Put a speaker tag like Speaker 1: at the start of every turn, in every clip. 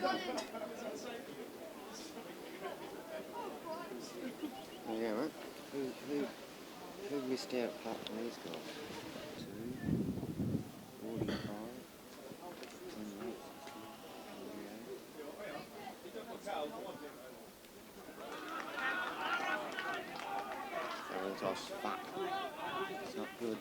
Speaker 1: Yeah, mate. Who missed out apart from these guys? 2, 45, 28, 48. Toss. Fuck. It's not good.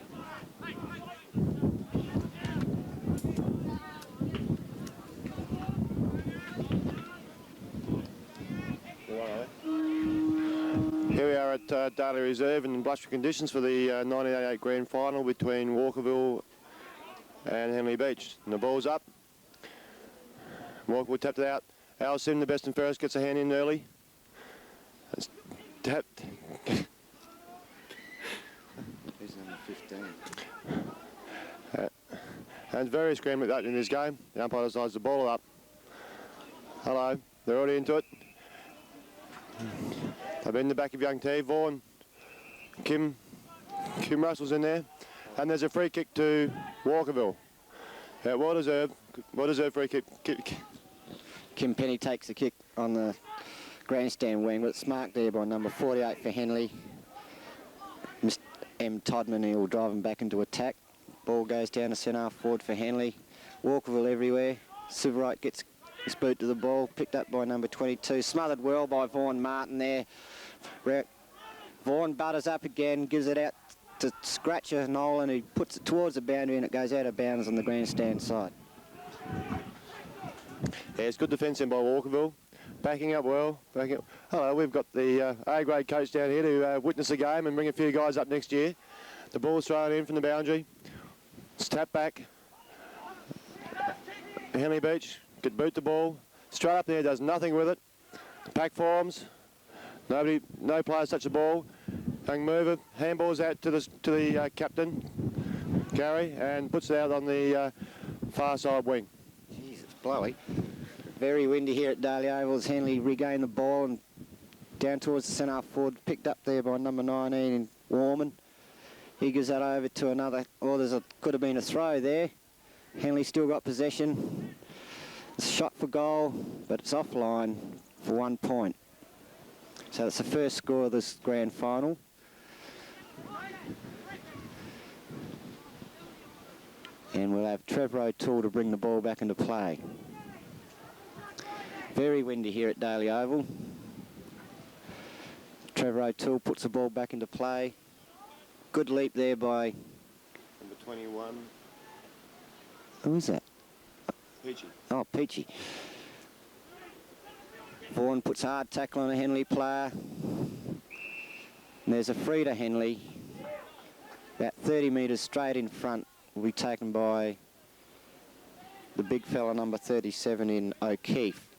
Speaker 2: Here we are at Daly Reserve in blustery conditions for the 1988 Grand Final between Walkerville and Henley Beach. And the ball's up. Walkerville tapped it out. Al Sim, the best and fairest, gets a hand in early. It's tapped.
Speaker 1: Who's number 15?
Speaker 2: And very scrambling that in this game. The umpire decides to ball it up. Hello, they're already into it. They've been in the back of young T. Vaughan. Kim Russell's in there. And there's a free kick to Walkerville. Yeah, well deserved free kick.
Speaker 1: Kim Penny takes the kick on the grandstand wing, but it's marked there by number 48 for Henley. Mr. M. Todman, he'll drive him back into attack. Ball goes down to centre forward for Henley. Walkerville everywhere. Silverite gets his boot to the ball, picked up by number 22. Smothered well by Vaughan Martin there. Vaughan butters up again, gives it out to Scratcher Nolan, who puts it towards the boundary and it goes out of bounds on the grandstand side.
Speaker 2: Yeah, it's good defence in by Walkerville. Backing up well. Hello, we've got the A-grade coach down here to witness the game and bring a few guys up next year. The ball's thrown in from the boundary. It's tapped back. Henley Beach could boot the ball. Straight up there, does nothing with it. Pack forms. No players touch the ball. Young mover, handballs out to the captain, Gary, and puts it out on the far side wing.
Speaker 1: Jeez, it's blowy. Very windy here at Daly Oval as Henley regain the ball and down towards the centre forward, picked up there by number 19 in Warman. He gives that over to another, could have been a throw there. Henley still got possession. It's a shot for goal, but it's offline for 1 point. So that's the first score of this grand final. And we'll have Trevor O'Toole to bring the ball back into play. Very windy here at Daly Oval. Trevor O'Toole puts the ball back into play. Good leap there by...
Speaker 2: Number 21.
Speaker 1: Who is that?
Speaker 2: Peachy.
Speaker 1: Oh, Peachy. Vaughan puts hard tackle on a Henley player. And there's a free to Henley. About 30 metres straight in front will be taken by the big fella, number 37 in O'Keefe.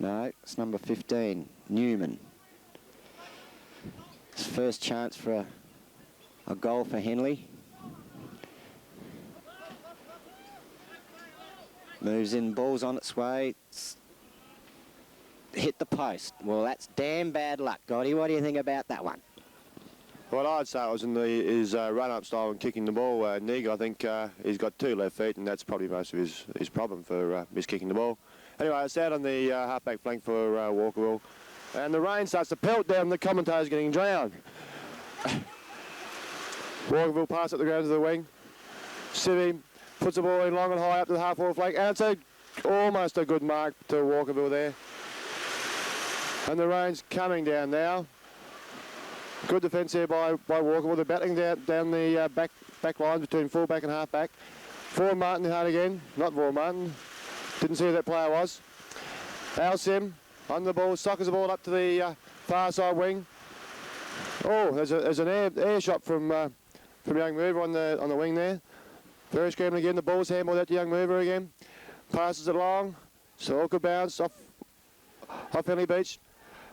Speaker 1: No, it's number 15, Newman. It's first chance for a goal for Henley. Moves in, ball's on its way. It's hit the post. Well, that's damn bad luck, Gotti. What do you think about that one?
Speaker 2: What I'd say was in his run-up style and kicking the ball. Nig, I think he's got 2 left feet, and that's probably most of his problem for miskicking the ball. Anyway, it's out on the half-back flank for Walkerville. And the rain starts to pelt down, the commentator's getting drowned. Walkerville pass up the ground to the wing. Civvy puts the ball in long and high up to the half-forward flank, and it's almost a good mark to Walkerville there. And the rain's coming down now. Good defence there by Walkerville. They're battling down the back lines between full-back and half-back. Vaughan Martin hard again. Not Vaughan Martin. Didn't see who that player was. Al Sim on the ball, sockers the ball up to the far side wing. Oh, there's an air shot from young mover on the wing there. Very scrambling again. The ball's handballed out to young mover again. Passes it along. So all good bounce off Henley Beach.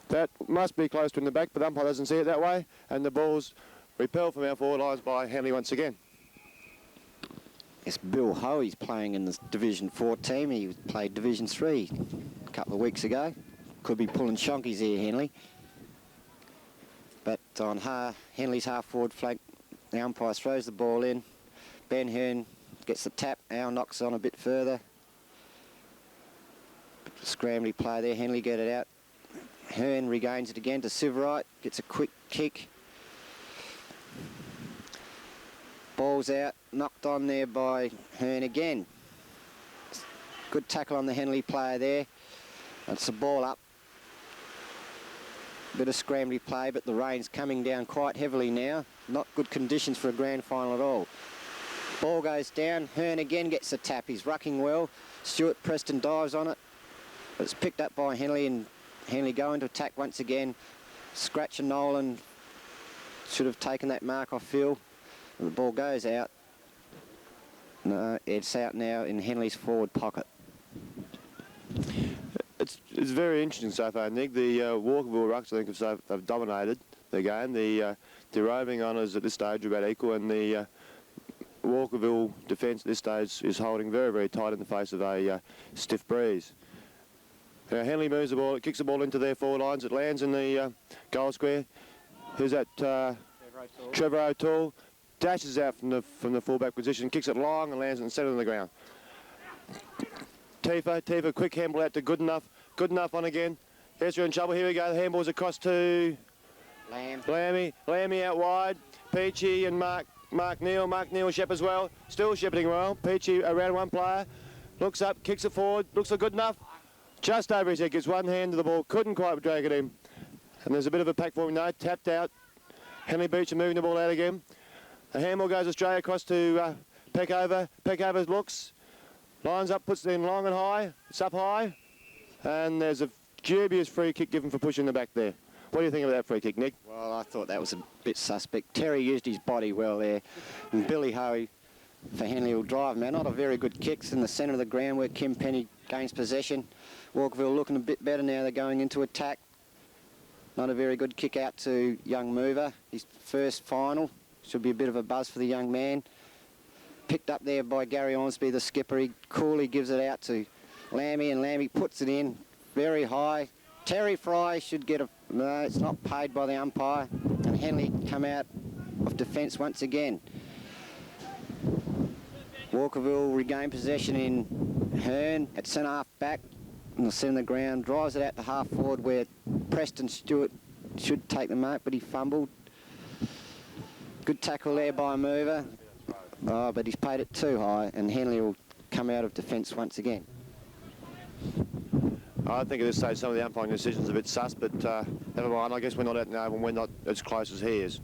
Speaker 2: That must be close to in the back, but the umpire doesn't see it that way. And the ball's repelled from our forward lines by Henley once again.
Speaker 1: It's Bill Hoey's playing in the Division 4 team. He played Division 3 a couple of weeks ago. Could be pulling shonkies here, Henley. But on Henley's half-forward flank, the umpire throws the ball in. Ben Hearn gets the tap. Al knocks on a bit further. Scrambly play there. Henley get it out. Hearn regains it again to Siverite. Gets a quick kick. Ball's out. Knocked on there by Hearn again. Good tackle on the Henley player there. That's the ball up. Bit of scrambly play, but the rain's coming down quite heavily now. Not good conditions for a grand final at all. Ball goes down. Hearn again gets the tap. He's rucking well. Stuart Preston dives on it. But it's picked up by Henley, and Henley going to attack once again. Scratch and Nolan should have taken that mark off Phil. And the ball goes out. No, it's out now in Henley's forward pocket.
Speaker 2: It's very interesting so far, Nick. The Walkerville Rucks, I think, have dominated the game. The roving honours at this stage are about equal, and the Walkerville defence at this stage is holding very, very tight in the face of a stiff breeze. Now Henley moves the ball, it kicks the ball into their forward lines, it lands in the goal square. Who's that? Trevor O'Toole dashes out from the fullback position, kicks it long and lands it and centre on the ground. Tifa, quick handball out to Good enough on again. Hester in trouble, here we go, the handball's across to Lammy out wide, Peachy and Mark Neal Shep as well, still shepherding well. Peachy around one player, looks up, kicks it forward, looks like good enough. Just over his head, gets one hand to the ball, couldn't quite drag it in. And there's a bit of a pack for him now, tapped out. Henley Beach are moving the ball out again. The handball goes astray across to Peckover. Peckover looks, lines up, puts it in long and high. It's up high. And there's a dubious free kick given for pushing the back there. What do you think of that free kick, Nick?
Speaker 1: Well, I thought that was a bit suspect. Terry used his body well there. And Billy Hoey for Henley will drive him out. Not a very good kick. It's in the centre of the ground where Kim Penny gains possession. Walkerville looking a bit better now. They're going into attack. Not a very good kick out to young Mover. His first final. Should be a bit of a buzz for the young man. Picked up there by Gary Ormsby, the skipper. He coolly gives it out to Lammy, and Lammy puts it in very high. Terry Fry should get a... No, it's not paid by the umpire. And Henley come out of defence once again. Walkerville regain possession in Hearn at centre half back in the centre of the ground. Drives it out to half forward where Preston Stewart should take the mark, but he fumbled. Good tackle there by Mover. Oh, but he's paid it too high, and Henley will come out of defence once again.
Speaker 2: I think at this stage some of the umpiring decisions are a bit sus, but never mind. I guess we're not at Naval and we're not as close as he is.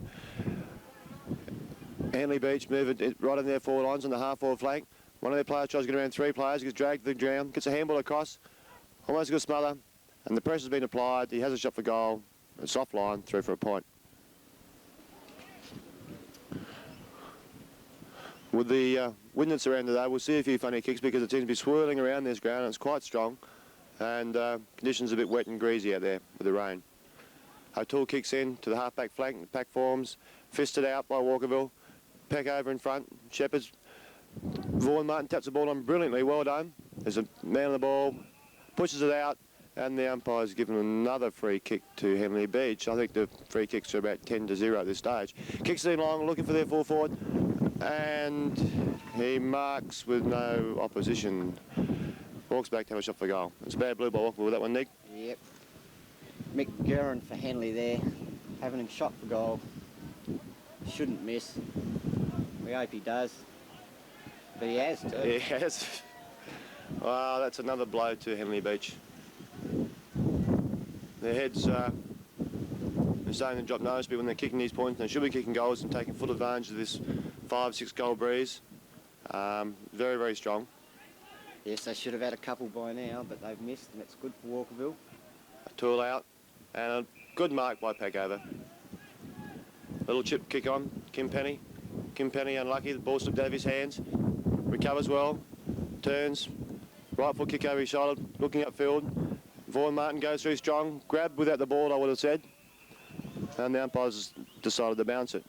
Speaker 2: Henley Beach move it right in their forward lines on the half-forward flank. One of their players tries to get around three players, gets dragged to the ground, gets a handball across, almost a good smother, and the pressure's been applied. He has a shot for goal, a soft line, through for a point. With the wind that's around today, we'll see a few funny kicks because it seems to be swirling around this ground and it's quite strong, and conditions a bit wet and greasy out there with the rain. O'Toole kicks in to the half-back flank, the pack forms, fisted out by Walkerville. Peck over in front, Shepherd's, Vaughan Martin taps the ball on brilliantly, well done. There's a man on the ball, pushes it out, and the umpire's given another free kick to Henley Beach. I think the free kicks are about 10-0 at this stage. Kicks it in long, looking for their full forward, and he marks with no opposition. Walks back to have a shot for goal. It's a bad blue by Walkerville with that one, Nick.
Speaker 1: Yep. Mick Guerin for Henley there, having him shot for goal. Shouldn't miss. We hope he does. But he has too.
Speaker 2: He has. Well, that's another blow to Henley Beach. Their heads are starting to drop noticeably when they're kicking these points. They should be kicking goals and taking full advantage of this 5-6 goal breeze. Very, very strong.
Speaker 1: Yes, they should have had a couple by now, but they've missed, and it's good for Walkerville.
Speaker 2: A tool out, and a good mark by Peckover. Little chip kick on, Kim Penny. Kim Penny unlucky, the ball slipped out of his hands. Recovers well, turns, right foot kick over his shoulder, looking upfield. Vaughan Martin goes through strong, grabbed without the ball, I would have said. And the umpires decided to bounce it.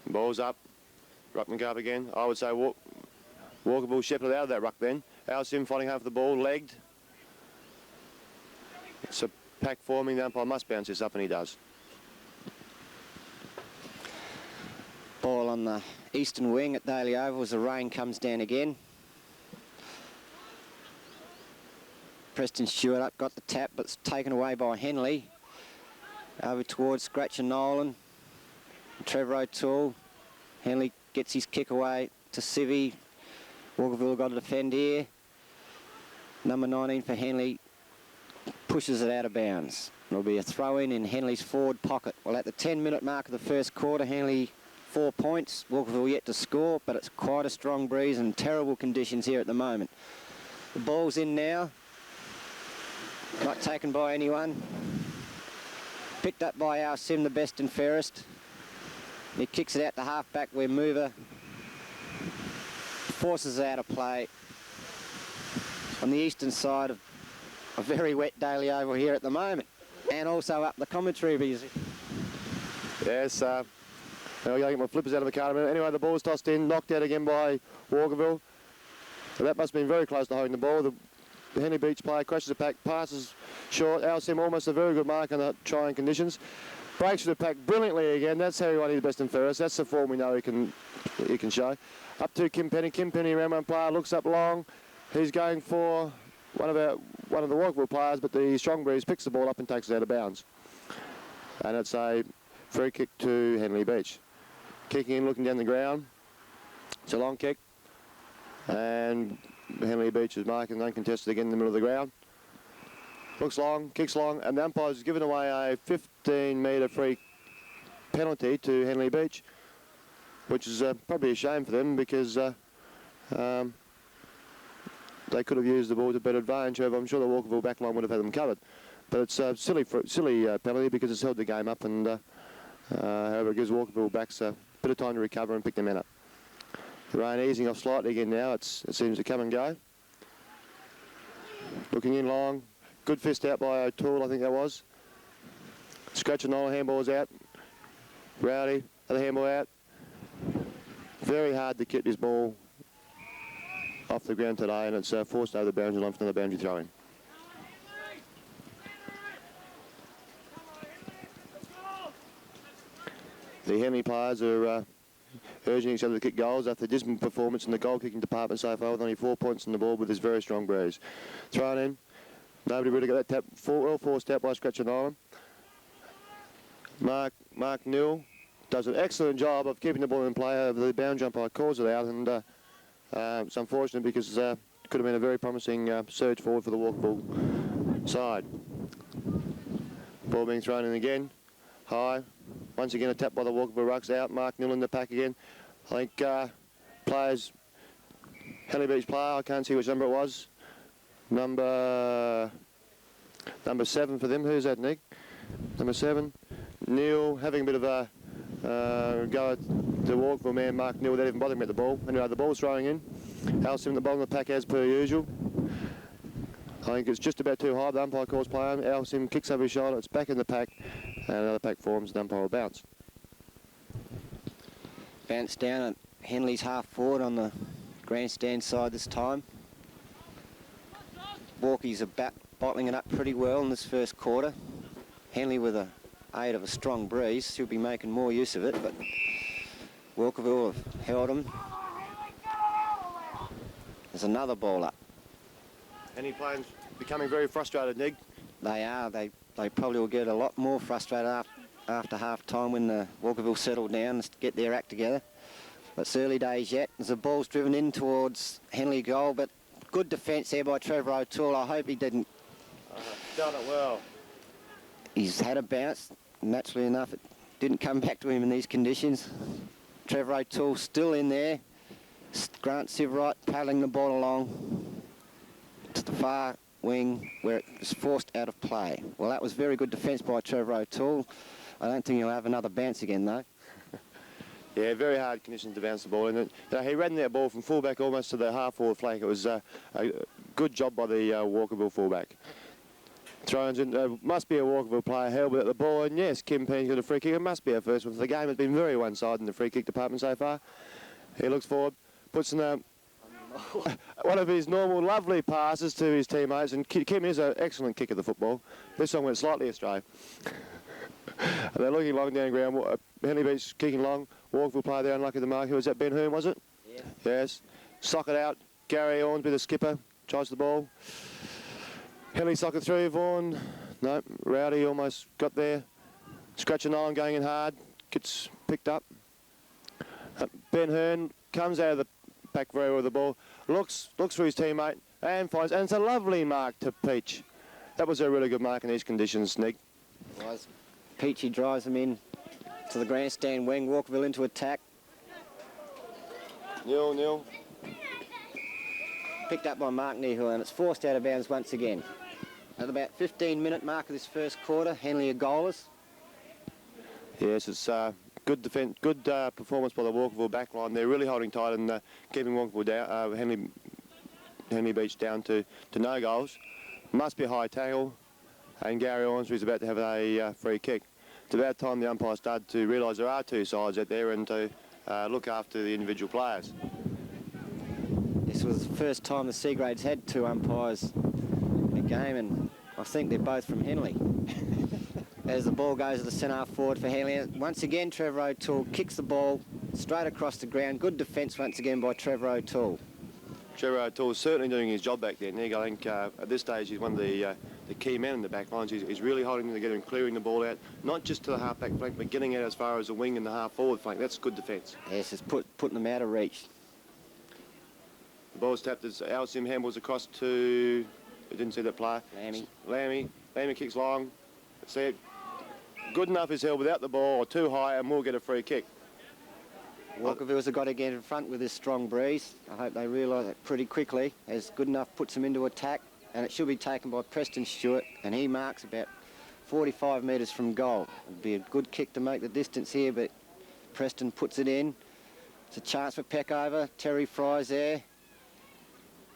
Speaker 2: Ball's up, ruckman go up again. I would say Walkerville shepherded out of that ruck then. Al Sim fighting hard for the ball, legged. It's a pack forming, the umpire must bounce this up, and he does.
Speaker 1: on the eastern wing at Daly Oval as the rain comes down again. Preston Stewart up, got the tap, but it's taken away by Henley. Over towards Scratcher Nolan. Trevor O'Toole. Henley gets his kick away to Civvy. Walkerville got to defend here. Number 19 for Henley pushes it out of bounds. It'll be a throw-in in Henley's forward pocket. Well, at the 10-minute mark of the first quarter, Henley 4 points. Walkerville yet to score, but it's quite a strong breeze and terrible conditions here at the moment. The ball's in now. Not taken by anyone. Picked up by our Sim, the best and fairest. He kicks it out to half-back where Mover forces it out of play. On the eastern side of a very wet Daly Oval here at the moment. And also up the commentary music.
Speaker 2: Yes, I'll get my flippers out of the car in a minute. Anyway, the ball's tossed in, knocked out again by Walkerville. So that must have been very close to holding the ball. The Henley Beach player crashes the pack, passes short. Sim almost a very good mark on the trying conditions. Breaks through the pack brilliantly again. That's how he won his best and fairest. That's the form we know he can show. Up to Kim Penny. Kim Penny, around one player, looks up long. He's going for one of the Walkerville players, but the strong breeze picks the ball up and takes it out of bounds. And it's a free kick to Henley Beach. Kicking in, looking down the ground. It's a long kick. And Henley Beach is marking uncontested again in the middle of the ground. Looks long, kicks long, and the umpire's given away a 15-metre free penalty to Henley Beach, which is probably a shame for them because they could have used the ball to better advantage. I'm sure the Walkerville backline would have had them covered. But it's a silly penalty because it's held the game up, and however, it gives Walkerville backs a bit of time to recover and pick their men up. The rain easing off slightly again now. It seems to come and go. Looking in long. Good fist out by O'Toole, I think that was. Scratcher Nolan, handball's out. Rowdy, other handball out. Very hard to get this ball off the ground today, and it's forced over the boundary line for another boundary throw-in. The Henley players are urging each other to kick goals after the dismal performance in the goal-kicking department so far, with only 4 points on the board with this very strong breeze. Thrown in. Nobody really got that tap. Well forced out by Scratcher Nolan. Mark Newell does an excellent job of keeping the ball in play over the boundary umpire calls it out, and it's unfortunate because it could have been a very promising surge forward for the Walkerville side. Ball being thrown in again. High. Once again a tap by the Walkerville Rucks out. Mark Newell in the pack again. I think players, Henley Beach player, I can't see which number it was. Number 7 for them. Who's that, Nick? Number 7. Neil having a bit of a go at the Walkerville man, Mark Neil, without even bothering at the ball. Anyway, the ball's throwing in. Alsim at the bottom of the pack as per usual. I think it's just about too high. The umpire calls play on. Alsim kicks over his shoulder. It's back in the pack. And another pack forms. The umpire will bounce.
Speaker 1: Bounce down at Henley's half forward on the grandstand side this time. Walkies are bottling it up pretty well in this first quarter. Henley with the aid of a strong breeze should be making more use of it, but Walkerville have held them. There's another ball up.
Speaker 2: Henley players becoming very frustrated, Nig.
Speaker 1: They are. They probably will get a lot more frustrated after half-time when the Walkerville settle down and get their act together. But it's early days yet. As the ball's driven in towards Henley goal, but good defence there by Trevor O'Toole. I hope he didn't.
Speaker 2: Done it well.
Speaker 1: He's had a bounce. Naturally enough, it didn't come back to him in these conditions. Trevor O'Toole still in there. Grant Sivright paddling the ball along to the far wing where it was forced out of play. Well, that was very good defence by Trevor O'Toole. I don't think he'll have another bounce again, though.
Speaker 2: Yeah, very hard conditions to bounce the ball in. He ran that ball from fullback almost to the half-forward flank. It was a good job by the Walkerville fullback. Throws in, must be a Walkerville player held at the ball, and yes, Kim Payne's got a free kick. It must be a first one. The game has been very one-sided in the free kick department so far. He looks forward, puts in one of his normal lovely passes to his teammates, and Kim is an excellent kick of the football. This one went slightly astray. And they're looking long down ground. Henley Beach kicking long. Walkerville player there, unlucky the mark. Who was that? Ben Hume, was it?
Speaker 1: Yeah.
Speaker 2: Yes. Sock it out. Gary Ornsby, the skipper, tries the ball. Henley sock it through. Vaughan. No. Rowdy almost got there. Scratching on, going in hard. Gets picked up. Ben Hearn comes out of the back row of the ball. Looks for his teammate and finds. And it's a lovely mark to Peach. That was a really good mark in these conditions, Nick.
Speaker 1: Was. Peachy drives him in to the grandstand wing. Walkerville into attack.
Speaker 2: 0-0.
Speaker 1: Picked up by Mark Nihu, and it's forced out of bounds once again. At about 15-minute mark of this first quarter, Henley are goalless.
Speaker 2: Yes, it's good defence, good performance by the Walkerville back line. They're really holding tight and keeping Walkerville down, Henley Beach down to no goals. Must be a high tackle, and Gary Ornsby's about to have a free kick. It's about time the umpire started to realise there are two sides out there and to look after the individual players.
Speaker 1: This was the first time the Seagrades had two umpires in a game, and I think they're both from Henley. As the ball goes to the centre forward for Henley. Once again, Trevor O'Toole kicks the ball straight across the ground. Good defence once again by Trevor O'Toole.
Speaker 2: Trevor O'Toole's certainly doing his job back there, Nick. I think at this stage he's one of the key men in the back lines. He's really holding them together and clearing the ball out, not just to the half-back flank, but getting out as far as the wing and the half-forward flank. That's good defence.
Speaker 1: Yes, it's putting them out of reach.
Speaker 2: The ball's tapped as Alcim handballs across to, I didn't see that player. Lammy kicks long. Let's see it. Good enough is held without the ball, or too high, and we'll get a free kick.
Speaker 1: Walkerville's have got to get in front with this strong breeze. I hope they realise it pretty quickly, as good enough puts them into attack, and it should be taken by Preston Stewart, and he marks about 45 metres from goal. It'd be a good kick to make the distance here, but Preston puts it in. It's a chance for Peckover. Terry Fry's there.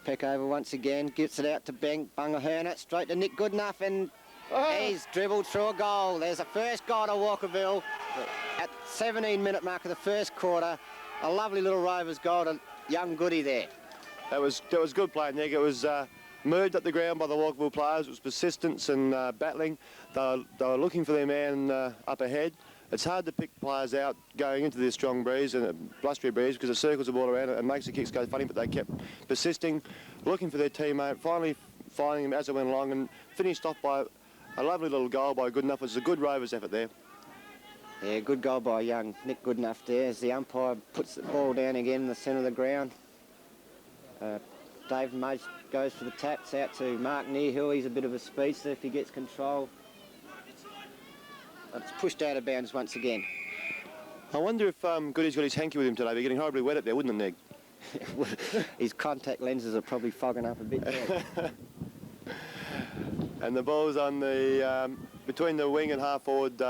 Speaker 1: Peckover once again gets it out to Bunga Hernett, straight to Nick Goodenough, and he's dribbled through a goal. There's a first goal to Walkerville at 17-minute mark of the first quarter. A lovely little Rovers goal to young Goody there. That was
Speaker 2: good play, Nick. It was moved up the ground by the Walkerville players. It was persistence and battling. They were looking for their man up ahead. It's hard to pick players out going into this strong breeze and a blustery breeze because it circles the ball around and makes the kicks go funny, but they kept persisting, looking for their teammate, finally finding him as it went along and finished off by a lovely little goal by Goodenough. It was a good Rovers effort there.
Speaker 1: Yeah, good goal by young Nick Goodenough there as the umpire puts the ball down again in the centre of the ground. Dave Mudge goes for the taps out to Mark Nearhill. He's a bit of a speedster if he gets control. It's pushed out of bounds once again.
Speaker 2: I wonder if Goody's got his hanky with him today. They're getting horribly wet up there, wouldn't it, Nick?
Speaker 1: His contact lenses are probably fogging up a bit there.
Speaker 2: And the ball's on the between the wing and half-forward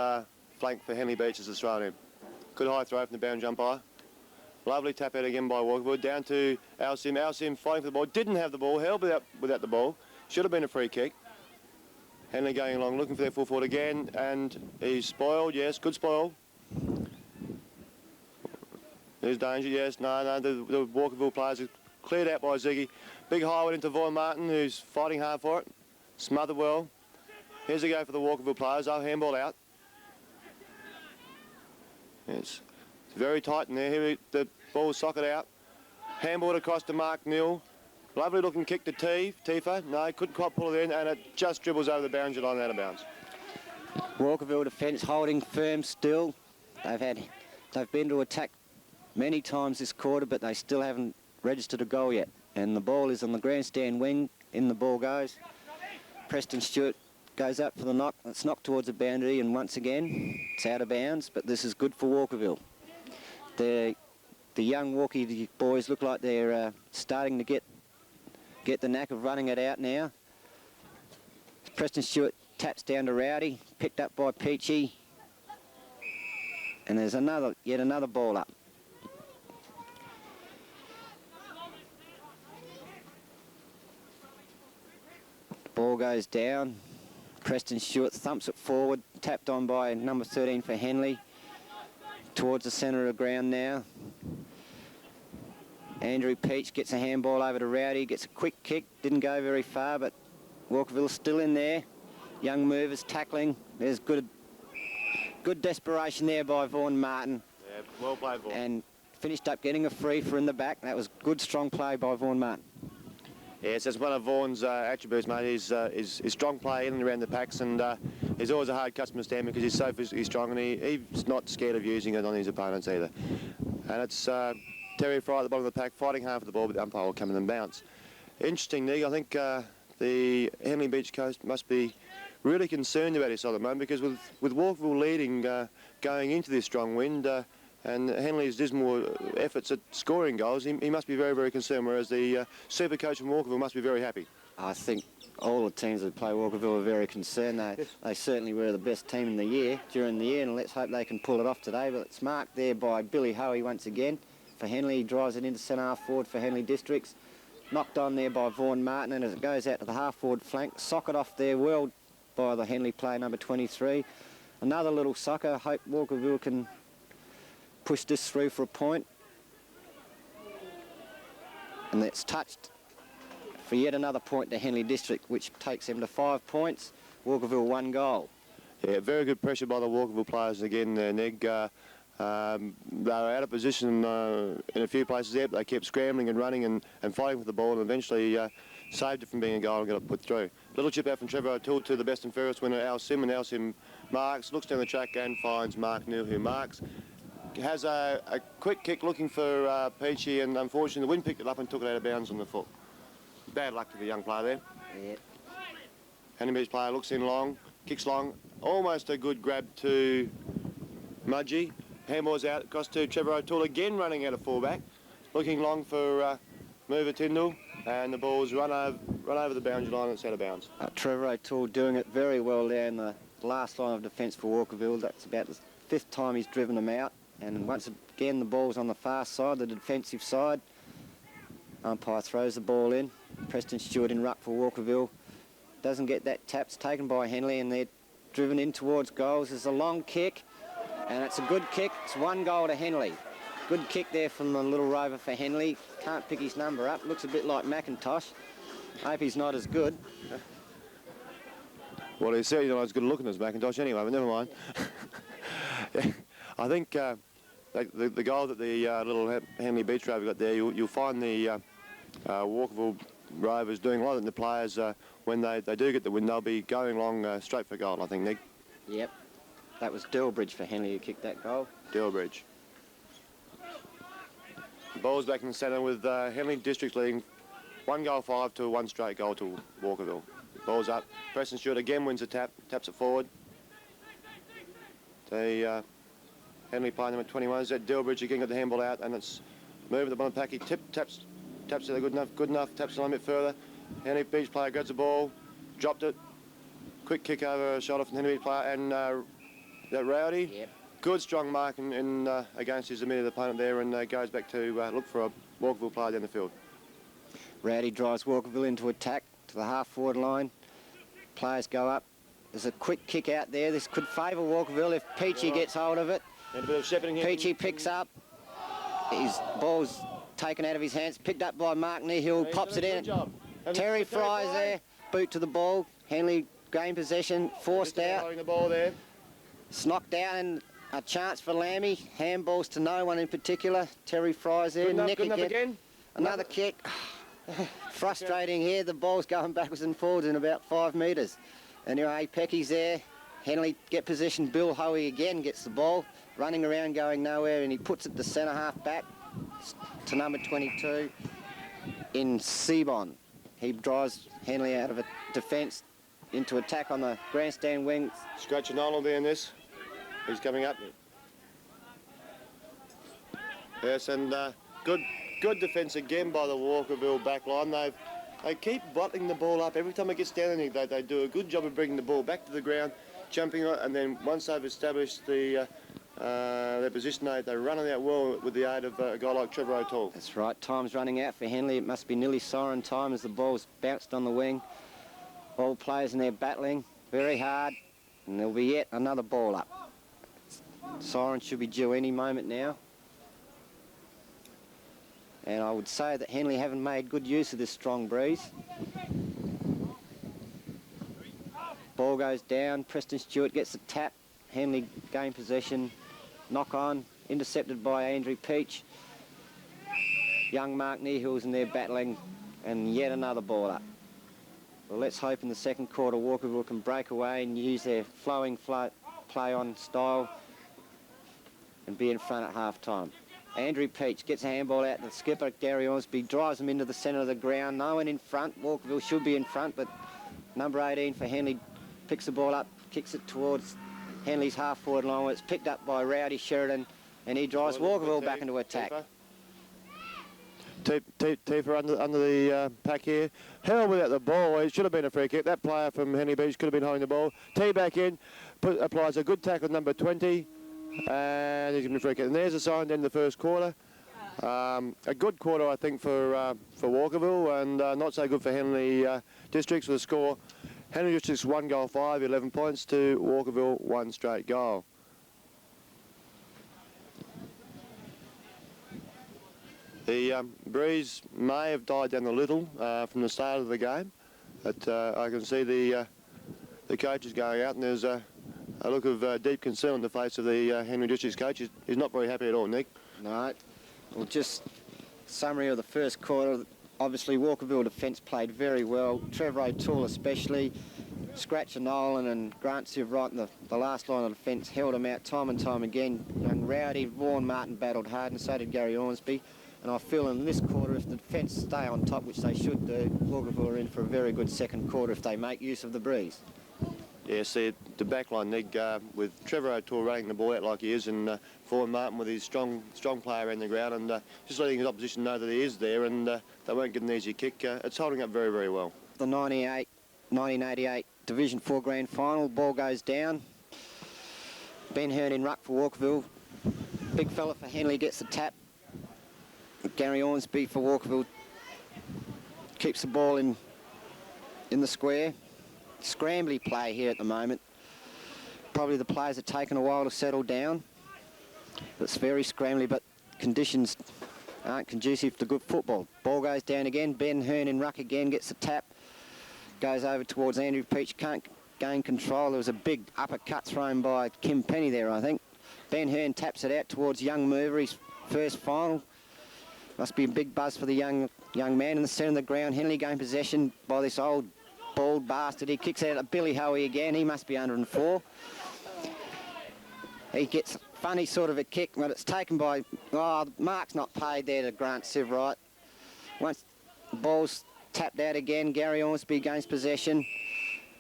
Speaker 2: flank for Henley Beach as it's thrown in. Good high throw from the boundary umpire. Lovely tap out again by Walkerville. Down to Alcim. Alcim fighting for the ball. Didn't have the ball. Held without the ball. Should have been a free kick. Henley going along, looking for their full forward again, and he's spoiled, yes, good spoil. There's danger, yes, no, the Walkerville players are cleared out by Ziggy. Big high one into Vaughan Martin, who's fighting hard for it. Smothered well. Here's a go for the Walkerville players, they'll handball out. Yes, it's very tight in there, here the ball's socket out. Handball across to Mark Neal. Lovely looking kick to Tifa. No, couldn't quite pull it in, and it just dribbles over the boundary line out of bounds.
Speaker 1: Walkerville defence holding firm still. They've been to attack many times this quarter, but they still haven't registered a goal yet. And the ball is on the grandstand wing. In the ball goes. Preston Stewart goes up for the knock. It's knocked towards the boundary, and once again, it's out of bounds, but this is good for Walkerville. The young Walkie boys look like they're starting to get the knack of running it out now. Preston Stewart taps down to Rowdy, picked up by Peachy. And there's yet another ball up. The ball goes down. Preston Stewart thumps it forward, tapped on by number 13 for Henley. Towards the centre of the ground now. Andrew Peach gets a handball over to Rowdy, gets a quick kick, didn't go very far, but Walkerville's still in there. Young movers tackling. There's good desperation there by Vaughan Martin.
Speaker 2: Yeah, Yeah, well played, Vaughan.
Speaker 1: And finished up getting a free for in the back. That was good, strong play by Vaughan Martin.
Speaker 2: Yes, that's one of Vaughan's attributes, mate. His strong play in and around the packs, and he's always a hard customer to stand because he's so physically strong, and he's not scared of using it on his opponents either. And it's Terry Fry at the bottom of the pack, fighting hard for the ball, but the umpire will come in and bounce. Interesting, Nick. I think the Henley Beach Coast must be really concerned about this at the moment, because with Walkerville leading going into this strong wind, and Henley's dismal efforts at scoring goals, he must be very, very concerned, whereas the super coach from Walkerville must be very happy.
Speaker 1: I think all the teams that play Walkerville are very concerned. They certainly were the best team in the year, during the year, and let's hope they can pull it off today. But it's marked there by Billy Hoey once again. For Henley, he drives it into centre half forward for Henley Districts. Knocked on there by Vaughan Martin, and as it goes out to the half forward flank, socket off there well by the Henley player number 23. Another little sucker. Hope Walkerville can push this through for a point. And that's touched for yet another point to Henley District, which takes them to 5 points. Walkerville 1 goal.
Speaker 2: Yeah, very good pressure by the Walkerville players again there, Neg. They were out of position in a few places there, but they kept scrambling and running and fighting for the ball, and eventually saved it from being a goal and got it put through. Little chip out from Trevor O'Toole to the best and fairest winner, Al Sim, and Al Sim marks, looks down the track and finds Mark Neal, who marks. Has a quick kick looking for Peachy, and unfortunately the wind picked it up and took it out of bounds on the foot. Bad luck to the young player there.
Speaker 1: Yeah.
Speaker 2: Henley Beach player looks in long, kicks long, almost a good grab to Mudgee. Handball's out across to Trevor O'Toole, again running out of fullback, looking long for Mover Tyndall, and the ball's run over the boundary line and it's out of bounds.
Speaker 1: Trevor O'Toole doing it very well there in the last line of defence for Walkerville. That's about the 5th time he's driven them out, and once again the ball's on the far side, the defensive side. Umpire throws the ball in. Preston Stewart in ruck for Walkerville. Doesn't get that tap. It's taken by Henley, and they're driven in towards goals. There's a long kick, and it's a good kick. It's 1 goal to Henley. Good kick there from the little rover for Henley. Can't pick his number up. Looks a bit like McIntosh. Hope he's not as good.
Speaker 2: Well, he's certainly not as good looking as McIntosh anyway, but never mind. Yeah, I think the goal that the little Henley Beach Rover got there, you'll find the Walkerville Rovers doing a lot of the players, when they do get the win, they'll be going along straight for goal, I think, Nick.
Speaker 1: Yep. That was Delbridge for Henley who kicked that goal.
Speaker 2: Delbridge. Ball's back in the centre with Henley Districts leading 1-5 to 1 straight goal to Walkerville. Ball's up. Preston Stewart again wins the tap, taps it forward. The Henley player number 21 is that Delbridge again got the handball out, and it's moving the bottom pack. He taps it good enough, taps it a little bit further. Henley Beach player grabs the ball, dropped it. Quick kick over a shoulder from the Henley Beach player, and that Rowdy.
Speaker 1: Yep.
Speaker 2: Good strong mark against his immediate opponent there, and goes back to look for a Walkerville player down the field.
Speaker 1: Rowdy drives Walkerville into attack to the half-forward line. Players go up. There's a quick kick out there. This could favour Walkerville if Peachy gets hold of it.
Speaker 2: And a bit of shepherding here.
Speaker 1: Peachy picks up. His ball's taken out of his hands, picked up by Mark Neal, pops it in. Terry Fry's there, boot to the ball. Henley gain possession, forced out.
Speaker 2: The ball there.
Speaker 1: It's knocked out, and a chance for Lammy. Handballs to no one in particular. Terry Fry's there.
Speaker 2: Good enough again.
Speaker 1: Another kick. Frustrating here. The ball's going backwards and forwards in about 5 metres. Anyway, Pecky's there. Henley get possession. Bill Hoey again gets the ball, running around going nowhere, and he puts it to centre half back to number 22 in Seabon. He drives Henley out of a defence into attack on the grandstand wing.
Speaker 2: Scratch and Arnold there in this. He's coming up. Yes, and good defence again by the Walkerville back line. They keep bottling the ball up. Every time it gets down, they do a good job of bringing the ball back to the ground, jumping on it, and then once they've established their position, they run it out well with the aid of a guy like Trevor O'Toole.
Speaker 1: That's right. Time's running out for Henley. It must be nearly siren time as the ball's bounced on the wing. All players in there battling very hard, and there'll be yet another ball up. Siren should be due any moment now. And I would say that Henley haven't made good use of this strong breeze. Ball goes down. Preston Stewart gets the tap. Henley gain possession. Knock on. intercepted by Andrew Peach. Young Mark Nihill's in there battling, and yet another ball up. Well, let's hope in the second quarter Walkerville can break away and use their flowing play-on style and be in front at half-time. Andrew Peach gets a handball out to the skipper, Gary Ormsby, drives them into the centre of the ground. No one in front. Walkerville should be in front, but number 18 for Henley picks the ball up, kicks it towards Henley's half-forward line. It's picked up by Rowdy Sheridan, and he drives Walkerville back into attack.
Speaker 2: Tifa under the pack here. Hell without the ball. It should have been a free kick. That player from Henley Beach could have been holding the ball. T back in, applies a good tackle number 20, and he's going to be free kick. And there's a sign to end the first quarter. A good quarter, I think, for Walkerville, and not so good for Henley Districts with a score. Henley Districts 1 goal 5, 11 points to Walkerville 1 straight goal. The breeze may have died down a little from the start of the game, but I can see the coaches going out, and there's a look of deep concern on the face of the Henley Districts coach. He's not very happy at all, Nick.
Speaker 1: No. Well, just summary of the first quarter. Obviously, Walkerville defence played very well. Trevor O'Toole especially. Scratcher Nolan and Grant Sivright in the last line of defence held him out time and time again. Young Rowdy, Vaughan Martin battled hard, and so did Gary Ormsby. And I feel in this quarter, if the defence stay on top, which they should do, Walkerville are in for a very good second quarter if they make use of the breeze.
Speaker 2: Yeah, see, the back line, Nick, with Trevor O'Toole running the ball out like he is, and Vaughan Martin with his strong player around the ground, and just letting his opposition know that he is there, and they won't get an easy kick. It's holding up very, very well.
Speaker 1: The 1988 Division 4 Grand Final, ball goes down. Ben Hearn in ruck for Walkerville. Big fella for Henley gets the tap. Gary Ormsby for Walkerville keeps the ball in the square. Scrambly play here at the moment. Probably the players are taking a while to settle down. It's very scrambly, but conditions aren't conducive to good football. Ball goes down again. Ben Hearn in ruck again, gets the tap. Goes over towards Andrew Peach, can't gain control. There was a big uppercut thrown by Kim Penny there, I think. Ben Hearn taps it out towards young Mover, his first final. Must be a big buzz for the young man in the centre of the ground. Henley gained possession by this old bald bastard. He kicks out at Billy Hoey again. He must be 104. He gets funny sort of a kick, but it's taken by... Oh, mark's not paid there to Grant Sivright. Once the ball's tapped out again, Gary Ormsby gains possession,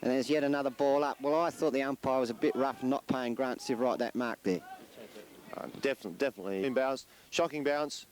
Speaker 1: and there's yet another ball up. Well, I thought the umpire was a bit rough not paying Grant Sivright that mark there.
Speaker 2: Definitely. Inbounds, shocking bounce.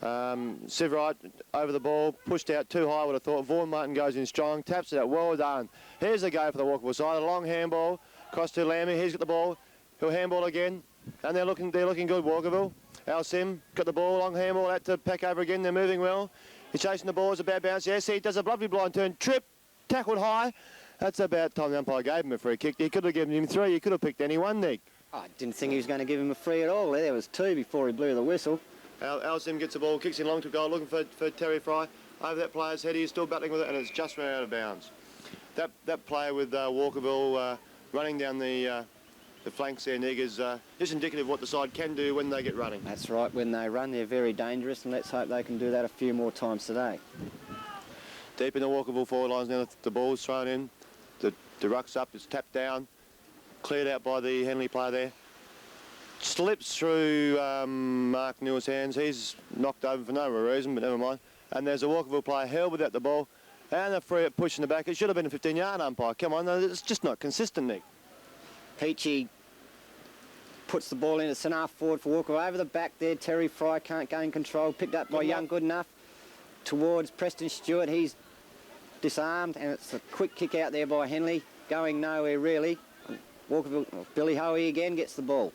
Speaker 2: Sivright over the ball, pushed out too high, I would have thought. Vaughan Martin goes in strong, taps it out, well done. Here's the go for the Walkerville side, a long handball, across to Lammy, he's got the ball, he'll handball again, and they're looking good, Walkerville. Al Sim got the ball, long handball out to pack over again, they're moving well. He's chasing the ball, it's a bad bounce, yes, he does a lovely blind turn, trip, tackled high. That's about time the umpire gave him a free kick. He could have given him 3, he could have picked any one, Nick.
Speaker 1: I didn't think he was going to give him a free at all. There was 2 before he blew the whistle.
Speaker 2: Al Sim gets the ball, kicks in long to goal, looking for Terry Fry. Over that player's head, he's still battling with it, and it's just run out of bounds. That player with Walkerville running down the flanks there, Nig, is just indicative of what the side can do when they get running.
Speaker 1: That's right, when they run, they're very dangerous, and let's hope they can do that a few more times today.
Speaker 2: Deep in the Walkerville forward lines now, the ball's thrown in, the ruck's up, it's tapped down, cleared out by the Henley player there. Slips through Mark Newell's hands. He's knocked over for no reason, but never mind. And there's a Walkerville player held without the ball. And a free push in the back. It should have been a 15-yard umpire. Come on, it's just not consistent, Nick.
Speaker 1: Peachy puts the ball in. It's an half forward for Walkerville. Over the back there, Terry Fry can't gain control. Picked up by Young Goodenough towards Preston Stewart. He's disarmed, and it's a quick kick out there by Henley. Going nowhere, really. Walkerville, Billy Hoey again gets the ball.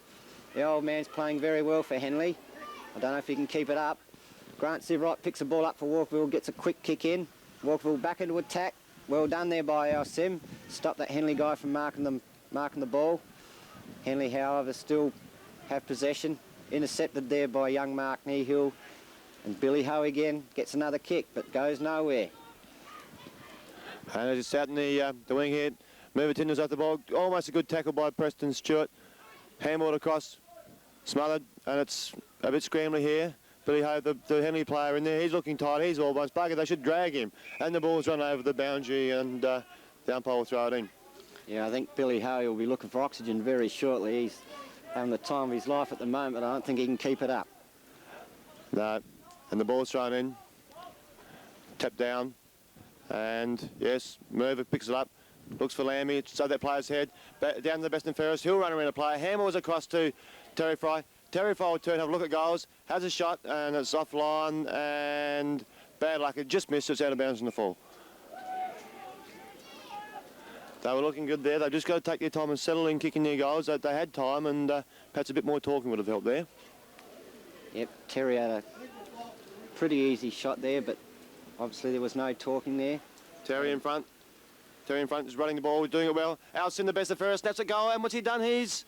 Speaker 1: The old man's playing very well for Henley. I don't know if he can keep it up. Grant Sivright picks the ball up for Walkerville, gets a quick kick in. Walkerville back into attack. Well done there by our Sim. Stop that Henley guy from marking the ball. Henley, however, still have possession. Intercepted there by young Mark Nehill. And Billy Hoey again gets another kick, but goes nowhere.
Speaker 2: And it's out in the wing here. Mover Tindall's at the ball. Almost a good tackle by Preston Stewart. Handball across. smothered, and it's a bit scrambly here. Billy Hope, the Henley player in there, he's looking tight, he's almost buggered. They should drag him. And the ball's run over the boundary, and the umpire will throw it in.
Speaker 1: Yeah, I think Billy Howe will be looking for oxygen very shortly. He's having the time of his life at the moment. I don't think he can keep it up.
Speaker 2: No, and the ball's thrown in. Tapped down. And, yes, Merver picks it up. Looks for Lammy, it's over that player's head. Back down to the best and fairest. He'll run around the player. Hammer was across to Terry Fry. Terry Fry will turn, have a look at goals. Has a shot, and it's offline, and bad luck. It just missed. It's out of bounds in the fall. They were looking good there. They've just got to take their time and settle in kicking their goals. They had time, and perhaps a bit more talking would have helped there.
Speaker 1: Yep, Terry had a pretty easy shot there, but obviously there was no talking there.
Speaker 2: Terry in front. Terry in front is running the ball, doing it well. Alcin, the best of first, snaps a goal, and what's he done? He's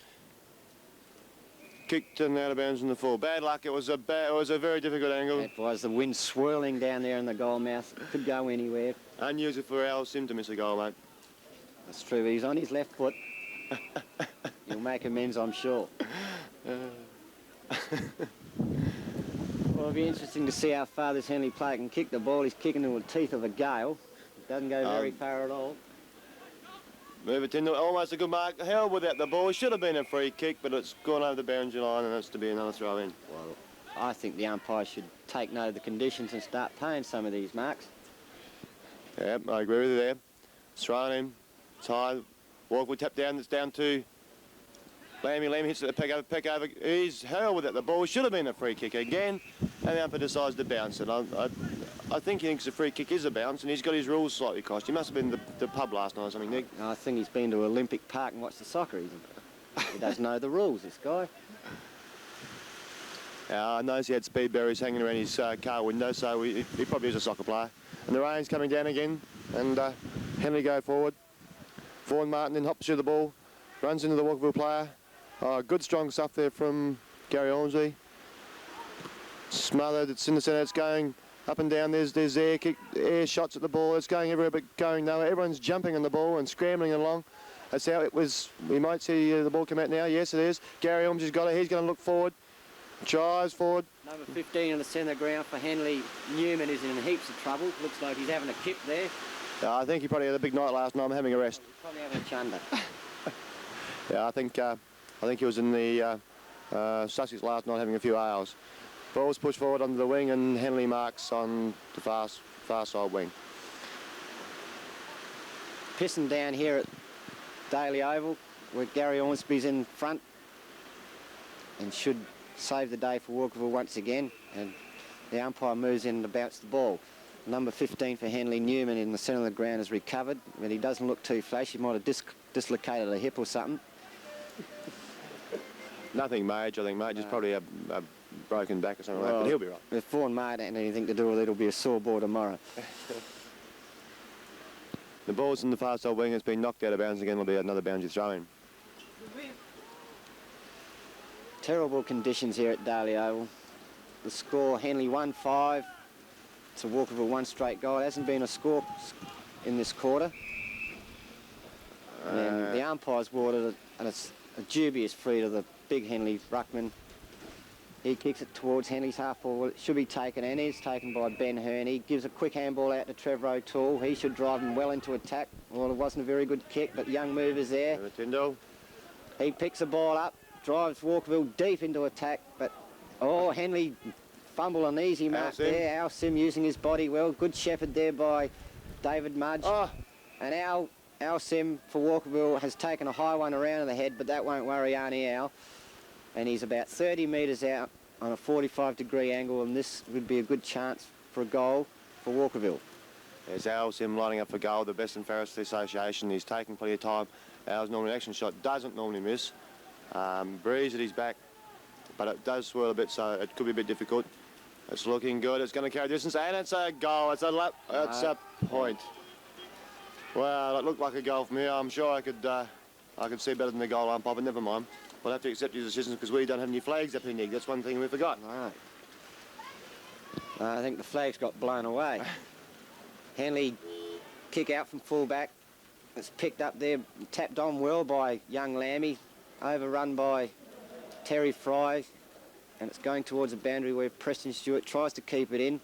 Speaker 2: kicked and out of bounds in the fall. Bad luck. It was a very difficult angle.
Speaker 1: It was the wind swirling down there in the goal mouth. It could go anywhere.
Speaker 2: Unusual for Alcin to miss a goal, mate.
Speaker 1: That's true, but he's on his left foot. He'll make amends, I'm sure. Well, it'll be interesting to see how far this Henley player can kick the ball. He's kicking into the teeth of a gale. It doesn't go very far at all.
Speaker 2: Move it in, almost a good mark. Held without the ball. It should have been a free kick, but it's gone over the boundary line, and it's to be another throw in.
Speaker 1: Well, I think the umpire should take note of the conditions and start paying some of these marks.
Speaker 2: Yeah, I agree with you there. It's thrown in. It's high. Walker will tap down. It's down to Lammy. Lammy hits it, pick over. He's held without the ball. Should have been a free kick again, and the umpire decides to bounce it. I think he thinks the free kick is a bounce, and he's got his rules slightly crossed. He must have been the pub last night or something, Nick.
Speaker 1: I think he's been to Olympic Park and watched the soccer. He doesn't know the rules, this guy.
Speaker 2: I noticed he had speed berries hanging around his car window, so he probably is a soccer player. And the rain's coming down again, and Henley go forward. Vaughan Martin then hops through the ball, runs into the Walkerville player. Good strong stuff there from Gary Ormsby. Smothered, it's in the centre, it's going up and down. There's air shots at the ball. It's going everywhere but going nowhere. Everyone's jumping on the ball and scrambling along. That's how it was. We might see the ball come out now. Yes, it is. Gary Ormsby's got it. He's going to look forward. Drives forward.
Speaker 1: Number 15 in the centre ground for Henley. Newman is in heaps of trouble. Looks like he's having a kip there.
Speaker 2: I think he probably had a big night last night. I'm having a rest.
Speaker 1: He's probably having a chunder.
Speaker 2: Yeah, I think he was in the Sussex last night having a few ales. Ball's pushed forward onto the wing, and Henley marks on the far side wing.
Speaker 1: Pissing down here at Daly Oval, where Gary Ormsby's in front, and should save the day for Walkerville once again. And the umpire moves in to bounce the ball. Number 15 for Henley, Newman, in the centre of the ground, has recovered, but he doesn't look too flash. He might have dislocated a hip or something.
Speaker 2: Nothing major, I think, mate. Just probably a broken back or something like that, but he'll be right.
Speaker 1: If Vaughan Martin had anything to do with it, it'll be a sore ball tomorrow.
Speaker 2: The ball's in the far side wing. It's been knocked out of bounds again. It'll be another boundary throw-in.
Speaker 1: Terrible conditions here at Daly Oval. The score, Henley 1-5. It's a Walkerville one straight goal. It hasn't been a score in this quarter. And the umpire's watered it, and it's a dubious free to the big Henley ruckman. He kicks it towards Henley's half forward. It should be taken, and is taken by Ben Hearn. He gives a quick handball out to Trevor O'Toole. He should drive him well into attack. Well, it wasn't a very good kick, but young mover's there. He picks the ball up, drives Walkerville deep into attack, but Henley fumble an easy mark there. Al Sim using his body well. Good shepherd there by David Mudge. And Al Sim for Walkerville has taken a high one around in the head, but that won't worry Arnie Al. And he's about 30 metres out on a 45-degree angle, and this would be a good chance for a goal for Walkerville.
Speaker 2: There's Al Sim lining up for goal, the best and fairest of the association. He's taking plenty of time. Al's normally action shot doesn't normally miss. Breeze at his back, but it does swirl a bit, so it could be a bit difficult. It's looking good. It's going to carry distance, and it's a goal. It's a lap. It's a point. Well, it looked like a goal from here. I'm sure I could see better than the goal umpire, but never mind. We'll have to accept his decisions because we don't have any flags up here, Nick. That's one thing we forgot.
Speaker 1: Right. I think the flags got blown away. Henley kick out from full-back. It's picked up there, tapped on well by young Lammy, overrun by Terry Fry. and it's going towards the boundary where Preston Stewart tries to keep it in.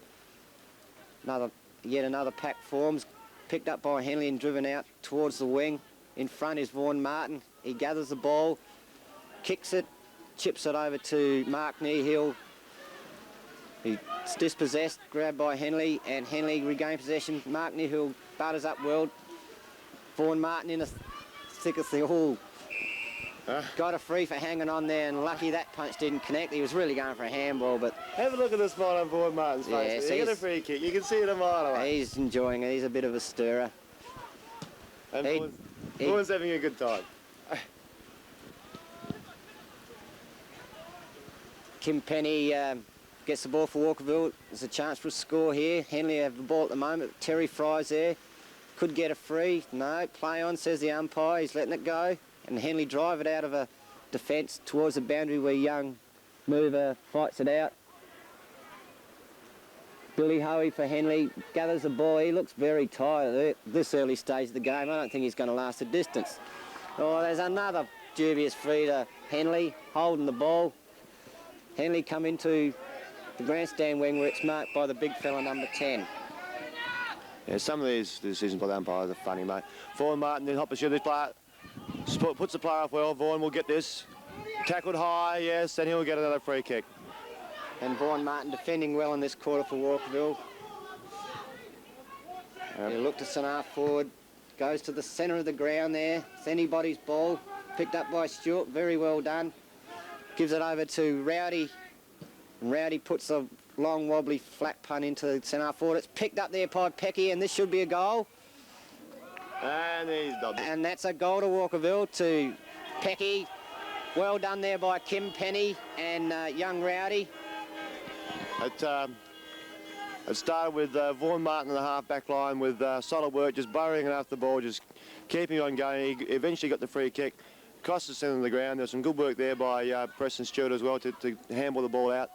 Speaker 1: Yet another pack forms, picked up by Henley and driven out towards the wing. In front is Vaughan Martin. He gathers the ball, kicks it, chips it over to Mark Nehill. He's dispossessed, grabbed by Henley, and Henley regained possession. Mark Nehill butters up well. Vaughan Martin in the thick of the hall. Got a free for hanging on there, and lucky that punch didn't connect. He was really going for a handball, but...
Speaker 2: Have a look at the smile on Vaughan Martin's face.
Speaker 1: Yeah,
Speaker 2: He got a free kick. You can see it a mile away.
Speaker 1: He's enjoying it. He's a bit of a stirrer.
Speaker 2: And Vaughan's having a good time.
Speaker 1: Kim Penny gets the ball for Walkerville. There's a chance for a score here. Henley have the ball at the moment. Terry Fry's there. Could get a free. No, play on, says the umpire. He's letting it go. And Henley drive it out of a defence towards the boundary where young mover fights it out. Billy Hoey for Henley gathers the ball. He looks very tired at this early stage of the game. I don't think he's going to last the distance. Oh, there's another dubious free to Henley, holding the ball. Henley come into the grandstand wing where it's marked by the big fella number 10.
Speaker 2: Yeah, some of these decisions by the umpires are funny, mate. Vaughan Martin then hop shoot this player. Puts the player off well. Vaughan will get this. Tackled high, yes, and he'll get another free kick.
Speaker 1: And Vaughan Martin defending well in this quarter for Walkerville. He looked to St. forward. Goes to the centre of the ground there. It's anybody's ball. Picked up by Stewart. Very well done. Gives it over to Rowdy. And Rowdy puts a long wobbly flat punt into St. forward. It's picked up there by Pecky, and this should be a goal.
Speaker 2: And he's done it.
Speaker 1: And that's a goal to Walkerville, to Pecky. Well done there by Kim Penny and young Rowdy.
Speaker 2: It started with Vaughan Martin in the half-back line with solid work, just burrowing after the ball, just keeping on going. He eventually got the free kick, crossed the centre of the ground. There was some good work there by Preston Stewart as well to handball the ball out.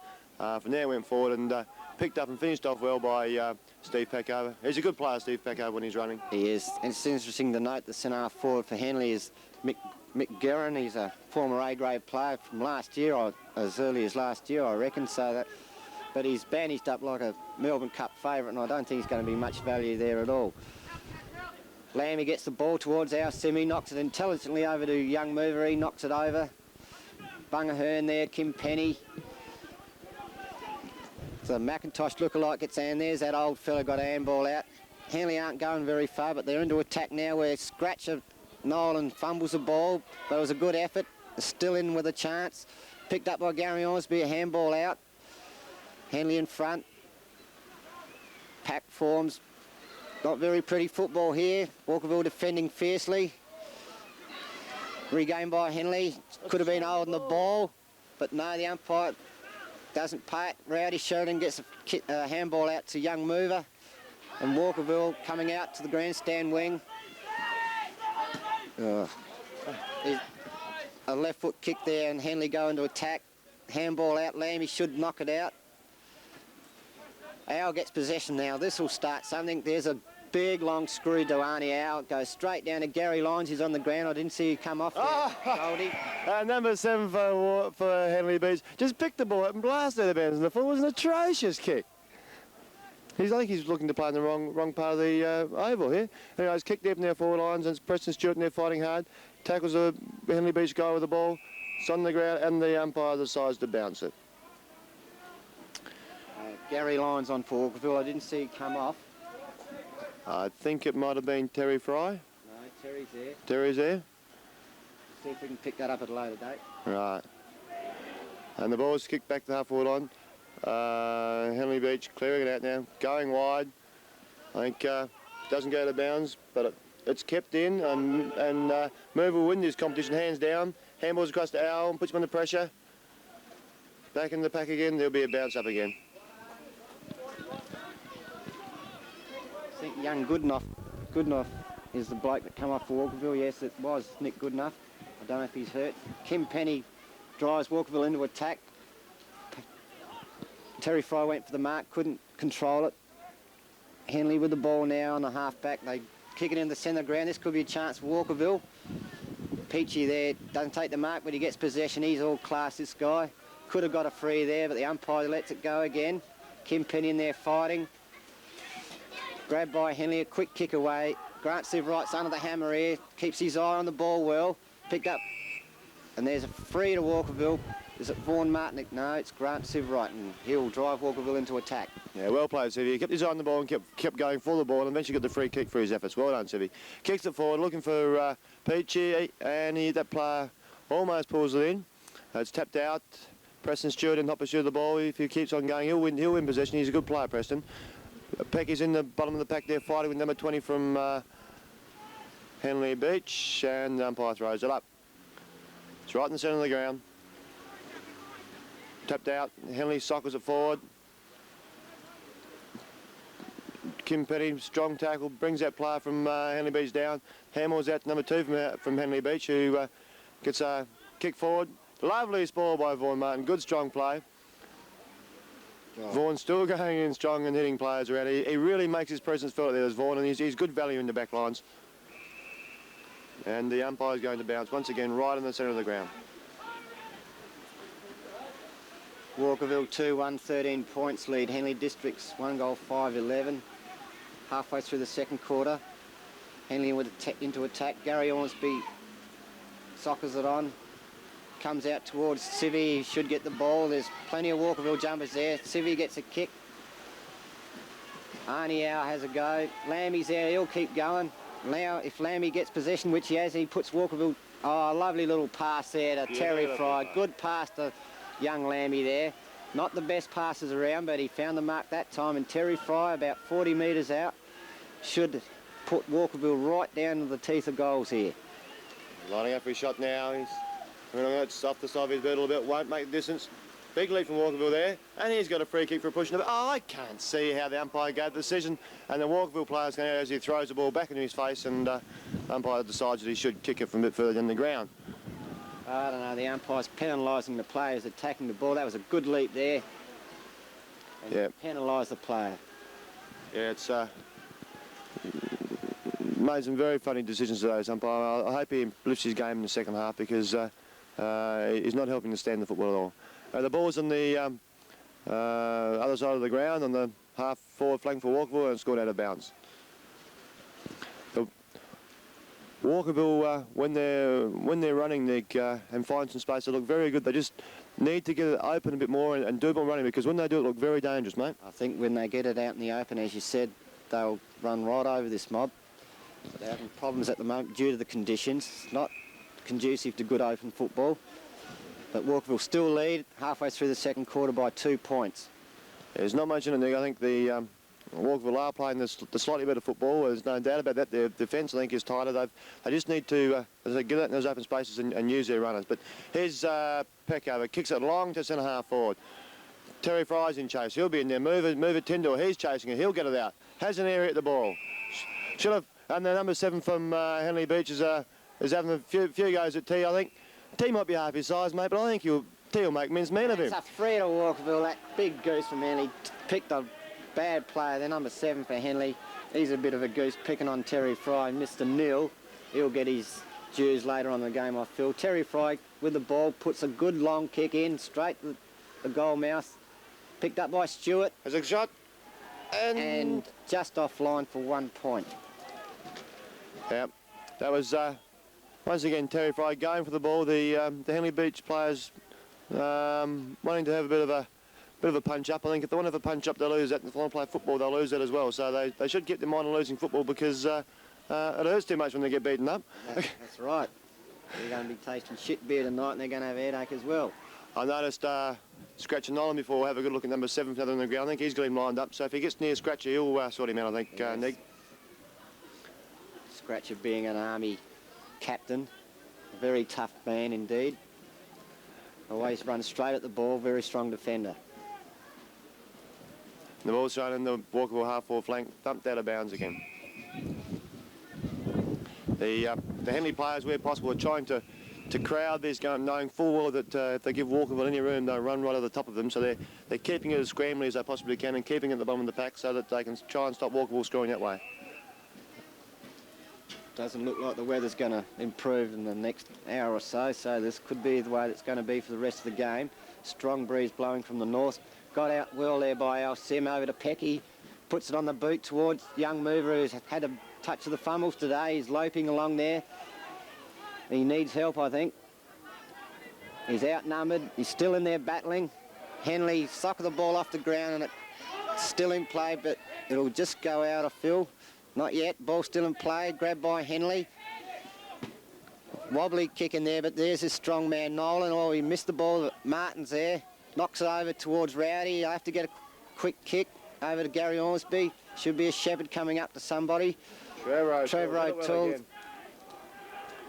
Speaker 2: From there went forward and picked up and finished off well by Steve Peckover. He's a good player, Steve Peckover, when he's running.
Speaker 1: He is. And it's interesting to note the centre forward for Henley is Mick Guerin. He's a former A-grade player from last year, or as early as last year, I reckon. But he's bandaged up like a Melbourne Cup favourite, and I don't think he's going to be much value there at all. Lammy gets the ball towards our Simi, knocks it intelligently over to young mover. He knocks it over. Bunga Hearn there, Kim Penny. The McIntosh lookalike gets in. There's that old fella got a handball out. Henley aren't going very far, but they're into attack now where Scratcher Nolan fumbles the ball, but it was a good effort. Still in with a chance. Picked up by Gary Ormsby, a handball out. Henley in front. Pack forms. Not very pretty football here. Walkerville defending fiercely. Regained by Henley. Could have been holding the ball, but no, the umpire doesn't pay it. Rowdy Sheridan gets a handball out to young mover. And Walkerville coming out to the grandstand wing. A left foot kick there and Henley go into attack. Handball out. Lammy should knock it out. Owl gets possession now. This will start something. There's a big long screw to Arnie Owl. Goes straight down to Gary Lyons. He's on the ground. I didn't see you come off there, Goldie.
Speaker 2: Number 7 for Henley Beach. Just picked the ball up and blasted the bounds in the foot. It was an atrocious kick. I think he's looking to play in the wrong part of the oval here. Anyways, kicked there from their forward lines, and Preston Stewart in there fighting hard. Tackles the Henley Beach guy with the ball. It's on the ground, and the umpire decides to bounce it.
Speaker 1: Gary Lyons on for Walkerville. I didn't see it come off.
Speaker 2: I think it might have been Terry Fry.
Speaker 1: No, Terry's there.
Speaker 2: Terry's there?
Speaker 1: See if we can pick that up at a later date.
Speaker 2: Right. And the ball's kicked back to the half-forward line. Henley Beach clearing it out now, going wide. I think doesn't go to bounds, but it's kept in, and Merv will win this competition hands down. Handballs across to Owl and puts him under pressure. Back in the pack again, there'll be a bounce up again.
Speaker 1: I think young Goodenough is the bloke that come off for Walkerville. Yes, it was Nick Goodenough. I don't know if he's hurt. Kim Penny drives Walkerville into attack. Terry Fry went for the mark, couldn't control it. Henley with the ball now on the half-back. They kick it in the centre ground. This could be a chance for Walkerville. Peachy there doesn't take the mark, but he gets possession. He's all class, this guy. Could have got a free there, but the umpire lets it go again. Kim Penny in there fighting. Grabbed by Henley, a quick kick away. Grant Siveright's under the hammer here. Keeps his eye on the ball well. Picked up. And there's a free to Walkerville. Is it Vaughan Martinick? No, it's Grant Siverite, and he'll drive Walkerville into attack.
Speaker 2: Yeah, well played, Sivy. He kept his eye on the ball and kept going for the ball, and eventually got the free kick for his efforts. Well done, Sivy. Kicks it forward, looking for Peachy, and that player almost pulls it in. It's tapped out. Preston Stewart and not pursue the ball. If he keeps on going, he'll win possession. He's a good player, Preston. Peck is in the bottom of the pack there, fighting with number 20 from Henley Beach, and the umpire throws it up. It's right in the centre of the ground. Tapped out. Henley sockers it forward. Kim Petty, strong tackle, brings that player from Henley Beach down. Hamels out to number 2 from Henley Beach, who gets a kick forward. Lovely ball by Vaughan Martin. Good, strong play. Oh. Vaughan's still going in strong and hitting players around. He really makes his presence felt there, as Vaughan, and he's good value in the back lines. And the umpire's going to bounce once again right in the centre of the ground.
Speaker 1: Walkerville 2-1, 13 points lead. Henley Districts 1 goal, 5-11. Halfway through the second quarter. Henley into attack. Gary Ormsby sockers it on. Comes out towards Civvy. He should get the ball. There's plenty of Walkerville jumpers there. Civvy gets a kick. Arnie Howe has a go. Lammy's there. He'll keep going. Now, if Lammy gets possession, which he has, he puts Walkerville... Oh, lovely little pass there to Terry Fry. Good pass to young Lammy there. Not the best passes around, but he found the mark that time. And Terry Fry, about 40 metres out, should put Walkerville right down to the teeth of goals here.
Speaker 2: Lining up for his shot now. He's it's off the side of his boot a little bit. Won't make the distance. Big lead from Walkerville there. And he's got a free kick for a push. Oh, I can't see how the umpire gave the decision. And the Walkerville player's going out as he throws the ball back into his face, and the umpire decides that he should kick it from a bit further than the ground.
Speaker 1: I don't know, the umpire's penalising the players attacking the ball. That was a good leap there. And penalised the player.
Speaker 2: Yeah, it's made some very funny decisions today, this umpire. I hope he lifts his game in the second half, because he's not helping to stand the football at all. The ball's on the other side of the ground, on the half-forward flank for Walkerville, and scored out of bounds. Walkerville, when they're running, Nick, and find some space, they look very good. They just need to get it open a bit more and do more running, because when they do it, look very dangerous, mate.
Speaker 1: I think when they get it out in the open, as you said, they'll run right over this mob. They're having problems at the moment due to the conditions. It's not conducive to good open football. But Walkerville still lead halfway through the second quarter by 2 points.
Speaker 2: There's not much in it, Nick. I think the Walkerville are playing the slightly better football. There's no doubt about that. Their defence, I think, is tighter. They just need to get out in those open spaces and use their runners. But here's Peckover, kicks it long to centre half forward. Terry Fry's in chase. He'll be in there. Move it, Tyndall. He's chasing it. He'll get it out. Has an area at the ball. Should have. And the number 7 from Henley Beach is having a few goes at T, I think. T might be half his size, mate, but I think T will make men's men of him.
Speaker 1: It's a free to Walkerville. That big goose from Henley picked a bad player. The number 7 for Henley. He's a bit of a goose picking on Terry Fry. Mr. Neil, he'll get his dues later on in the game, I feel. Terry Fry with the ball puts a good long kick in straight to the goal mouth. Picked up by Stewart.
Speaker 2: There's a shot.
Speaker 1: And just offline for 1 point.
Speaker 2: Yep, that was once again Terry Fry going for the ball. The Henley Beach players wanting to have a bit of a punch up. I think if they want to have a punch up, they lose that. If they want to play football, they'll lose that as well. So they should keep their mind on losing football, because it hurts too much when they get beaten up.
Speaker 1: That's right. They're going to be tasting shit beer tonight, and they're going to have a headache as well.
Speaker 2: I noticed Scratcher Nolan before. We'll have a good look at number 7 further on the ground. I think he's got him lined up. So if he gets near Scratcher, he'll sort him out, I think, yes. Nick.
Speaker 1: Scratcher being an Army captain, a very tough man indeed. Always runs straight at the ball, very strong defender.
Speaker 2: The ball's thrown in the Walkerville half-forward flank, thumped out of bounds again. The Henley players, where possible, are trying to crowd this, knowing full well that if they give Walkerville any room, they'll run right over the top of them. So they're keeping it as scrambly as they possibly can and keeping it at the bottom of the pack so that they can try and stop Walkerville scoring that way.
Speaker 1: Doesn't look like the weather's going to improve in the next hour or so, so this could be the way it's going to be for the rest of the game. strong breeze blowing from the north. Got out well there by Al Sim over to Pecky. Puts it on the boot towards young mover who's had a touch of the fummels today. He's loping along there. He needs help, I think. He's outnumbered. He's still in there battling. Henley socked the ball off the ground and it's still in play, but it'll just go out of Phil. Not yet. Ball still in play. Grabbed by Henley. Wobbly kick in there, but there's his strong man, Nolan. Oh, he missed the ball. Martin's there. Knocks it over towards Rowdy. I have to get a quick kick over to Gary Ormsby. Should be a shepherd coming up to somebody. Trevor O'Toole.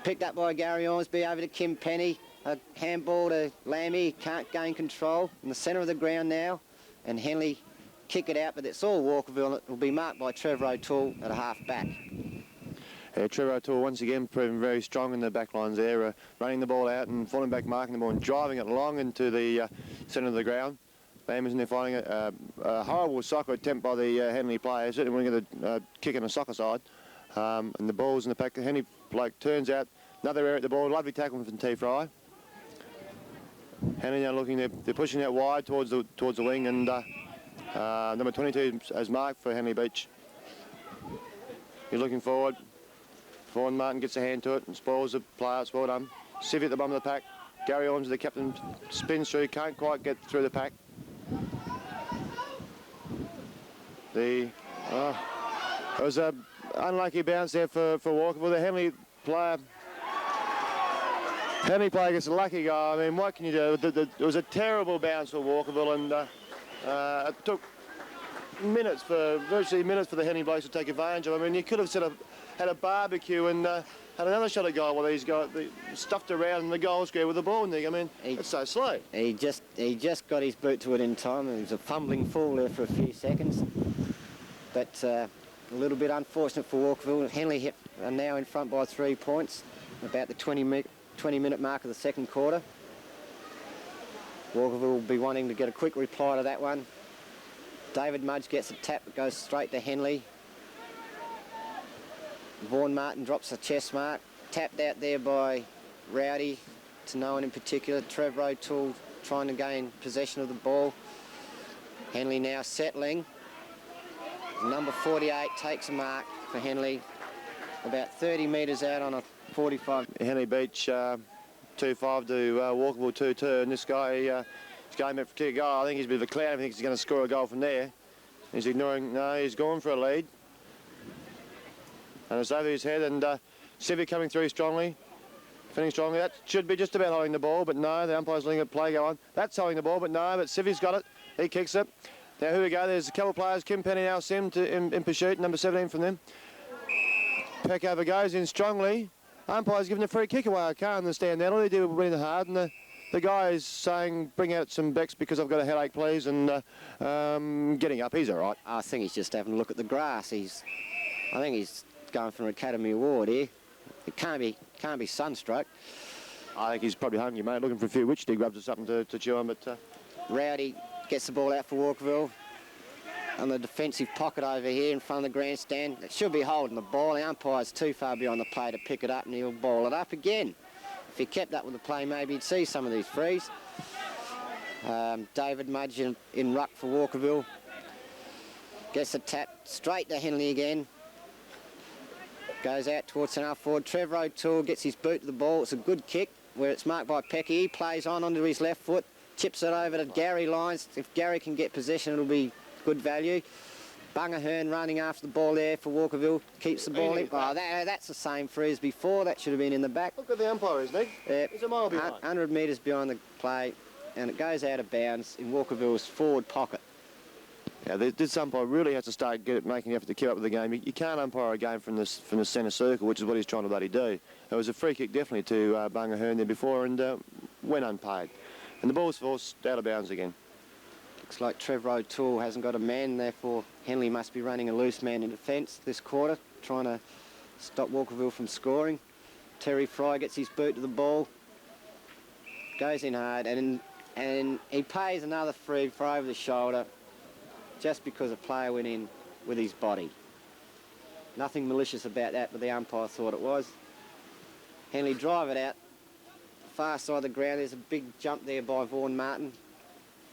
Speaker 1: Picked up by Gary Ormsby over to Kim Penny. A handball to Lammy. Can't gain control. In the centre of the ground now. And Henley kick it out, but it's all Walkerville. It will be marked by Trevor O'Toole at a half back.
Speaker 2: Trevor O'Toole once again proving very strong in the back lines there, running the ball out and falling back, marking the ball and driving it long into the centre of the ground. Lamers in there finding a horrible soccer attempt by the Henley players. Certainly want to get a kick on the soccer side. And the ball's in the pack. Henley bloke turns out, another error at the ball. Lovely tackle from T. Fry. Henley now looking, they're pushing out wide towards the wing, and number 22 as marked for Henley Beach. He's looking forward. Vaughan Martin gets a hand to it and spoils the play. It's well done. Civvy at the bottom of the pack. Gary Orms, the captain, spins through, can't quite get through the pack. It was an unlucky bounce there for Walkerville. The Henley player gets a lucky guy. I mean, what can you do? It was a terrible bounce for Walkerville, and it took virtually minutes for the Henley blokes to take advantage of. I mean, you could have had a barbecue and had another shot at goal while these guys stuffed around in the goal square with the ball in there. I mean, it's so slow. He
Speaker 1: just got his boot to it in time. It was a fumbling fall there for a few seconds. But a little bit unfortunate for Walkerville. Henley are now in front by 3 points, about the 20-minute mark of the second quarter. Walkerville will be wanting to get a quick reply to that one. David Mudge gets a tap, it goes straight to Henley. Vaughan Martin drops a chest mark, tapped out there by Rowdy, to no one in particular. Trevor O'Toole trying to gain possession of the ball. Henley now settling. Number 48 takes a mark for Henley, about 30 metres out on a 45.
Speaker 2: Henley Beach 2-5 to Walkerville 2-2, and this guy is going back for kick goal. I think he's a bit of a clown. I think he's going to score a goal from there. He's ignoring, no, he's gone for a lead. And it's over his head, and Civvy coming through strongly, finishing strongly. That should be just about holding the ball, but no, the umpire's letting it play go on. That's holding the ball, but no, but Civvy's got it. He kicks it. Now, here we go. There's a couple of players, Kim Penny and Al Sim in pursuit, number 17 from them. Peckover goes in strongly. Umpire's giving a free kick away. I can't understand that. All they do is win it hard, and the guy is saying, bring out some Becks because I've got a headache, please, and getting up. He's all right.
Speaker 1: I think he's just having a look at the grass. I think he's going for an Academy Award here. It can't be sunstruck.
Speaker 2: I think he's probably hungry, mate, looking for a few witch dig rubs or something to chew on. But
Speaker 1: Rowdy gets the ball out for Walkerville on the defensive pocket over here in front of the grandstand. It should be holding the ball. The umpire's too far behind the play to pick it up, and he'll ball it up again. If he kept up with the play, maybe he'd see some of these frees. David Mudge in ruck for Walkerville. Gets a tap straight to Henley again. Goes out towards centre forward. Trevor O'Toole gets his boot to the ball. It's a good kick where it's marked by Pecky. He plays on onto his left foot, chips it over to Gary Lyons. If Gary can get possession, it'll be good value. Bungerhern running after the ball there for Walkerville. Keeps the ball in. Oh, that's the same free as before. That should have been in the back.
Speaker 2: Look at the umpire, isn't he? He's a mile behind.
Speaker 1: 100 metres behind the play, and it goes out of bounds in Walkerville's forward pocket.
Speaker 2: Yeah, this umpire really has to start making the effort to keep up with the game. You can't umpire a game from the centre circle, which is what he's trying to bloody do. It was a free kick definitely to Bungerhern there before, and went unpaid. And the ball's forced out of bounds again.
Speaker 1: Looks like Trevor O'Toole hasn't got a man, therefore Henley must be running a loose man in defence this quarter, trying to stop Walkerville from scoring. Terry Fry gets his boot to the ball, goes in hard, and he pays another free for over the shoulder, just because a player went in with his body. Nothing malicious about that, but the umpire thought it was. Henley drive it out, far side of the ground. There's a big jump there by Vaughan Martin.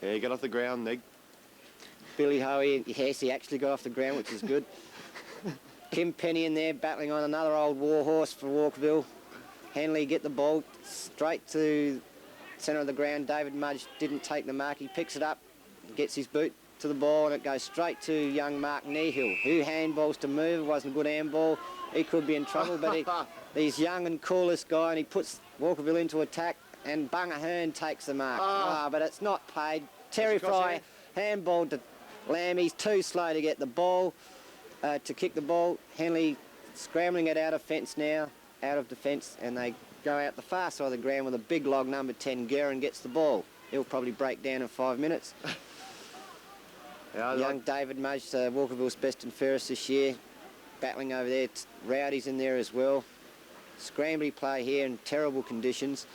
Speaker 2: Yeah, he got off the ground, Nig.
Speaker 1: Billy Hoey, yes, he actually got off the ground, which is good. Kim Penny in there battling on another old war horse for Walkerville. Henley get the ball straight to centre of the ground. David Mudge didn't take the mark. He picks it up, gets his boot to the ball, and it goes straight to young Mark Nehill, who handballs to move. It wasn't a good handball. He could be in trouble, but he's young and cool, this guy, and he puts Walkerville into attack, and Bunga Hearn takes the mark. But it's not played. Terry Fry handball to Lamb. He's too slow to get the ball, to kick the ball. Henley scrambling it out of fence now, out of defence, and they go out the far side of the ground with a big log, number 10, Guerin gets the ball. He'll probably break down in 5 minutes. Young David Mudge, Walkerville's best and fairest this year, battling over there. Rowdy's in there as well. Scrambly play here in terrible conditions.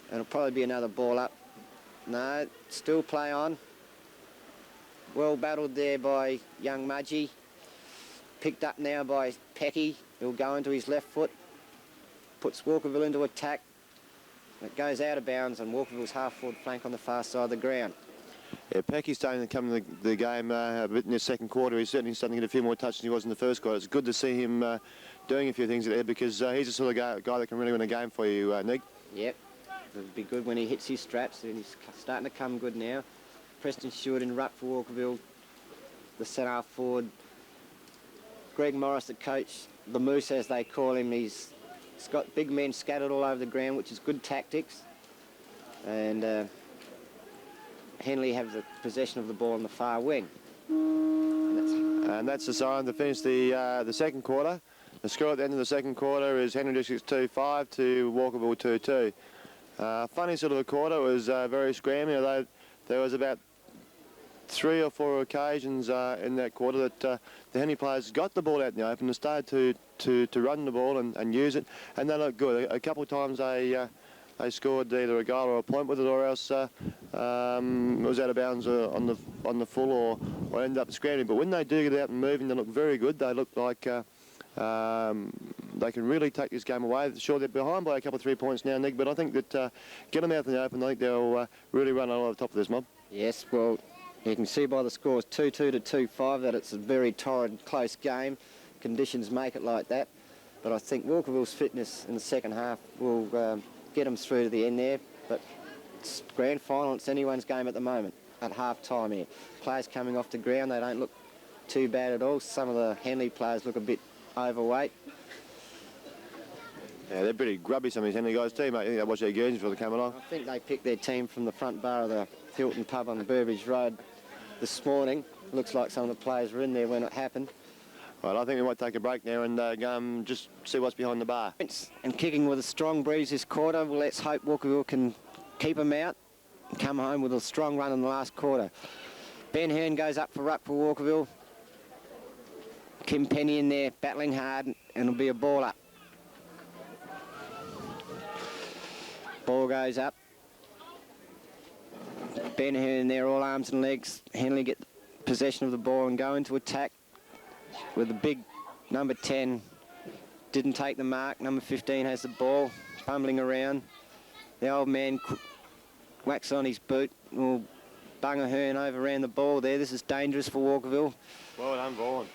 Speaker 1: And it'll probably be another ball up. No, still play on. Well battled there by young Mudgey. Picked up now by Pecky. He'll go into his left foot. Puts Walkerville into attack. It goes out of bounds on Walkerville's half-forward flank on the far side of the ground.
Speaker 2: Yeah, Pecky's starting to come in the game a bit in the second quarter. He's certainly starting to get a few more touches than he was in the first quarter. It's good to see him doing a few things there, because he's the sort of guy that can really win a game for you, Nick.
Speaker 1: Yep, it'll be good when he hits his straps, and he's starting to come good now. Preston Stewart in ruck for Walkerville, the centre forward. Greg Morris, the coach, the Moose as they call him, he's got big men scattered all over the ground, which is good tactics. And Henley have the possession of the ball on the far wing.
Speaker 2: And that's the sign to finish the second quarter. The score at the end of the second quarter is Henley Districts 2-5 to Walkerville 2-2. Funny sort of a quarter. It was very scrammy, although there was about 3 or 4 occasions in that quarter that the Henley players got the ball out in the open and started to run the ball and use it, and they looked good. A couple of times they scored either a goal or a point with it, or else it was out of bounds on the full, or ended up scrambling. But when they do get out and moving, they look very good. They look like they can really take this game away. Sure, they're behind by a couple of 3 points now, Nick, but I think that get them out in the open, I think they'll really run over the top of this mob.
Speaker 1: Yes, well, you can see by the scores 2-2 to 2-5 that it's a very torrid, close game. Conditions make it like that. But I think Walkerville's fitness in the second half will get them through to the end there. But it's grand final, it's anyone's game at the moment at half-time here. Players coming off the ground, they don't look too bad at all. Some of the Henley players look a bit overweight.
Speaker 2: Yeah, they're pretty grubby, some of these Henley guys too, mate. I think they watch their Guernseys before they come along.
Speaker 1: I think they picked their team from the front bar of the Hilton pub on Burbridge Road this morning. Looks like some of the players were in there when it happened.
Speaker 2: Right, I think we might take a break now and go just see what's behind the bar.
Speaker 1: And kicking with a strong breeze this quarter. Well, let's hope Walkerville can keep them out and come home with a strong run in the last quarter. Ben Hearn goes up for ruck for Walkerville. Kim Penny in there battling hard, and it'll be a ball up. Ball goes up. Ben Hearn there, all arms and legs. Henley get possession of the ball and go into attack with the big number 10. Didn't take the mark. Number 15 has the ball, fumbling around. The old man whacks on his boot. Well, Bunga Hearn overran the ball there. This is dangerous for Walkerville.
Speaker 2: Well done, Vaughan.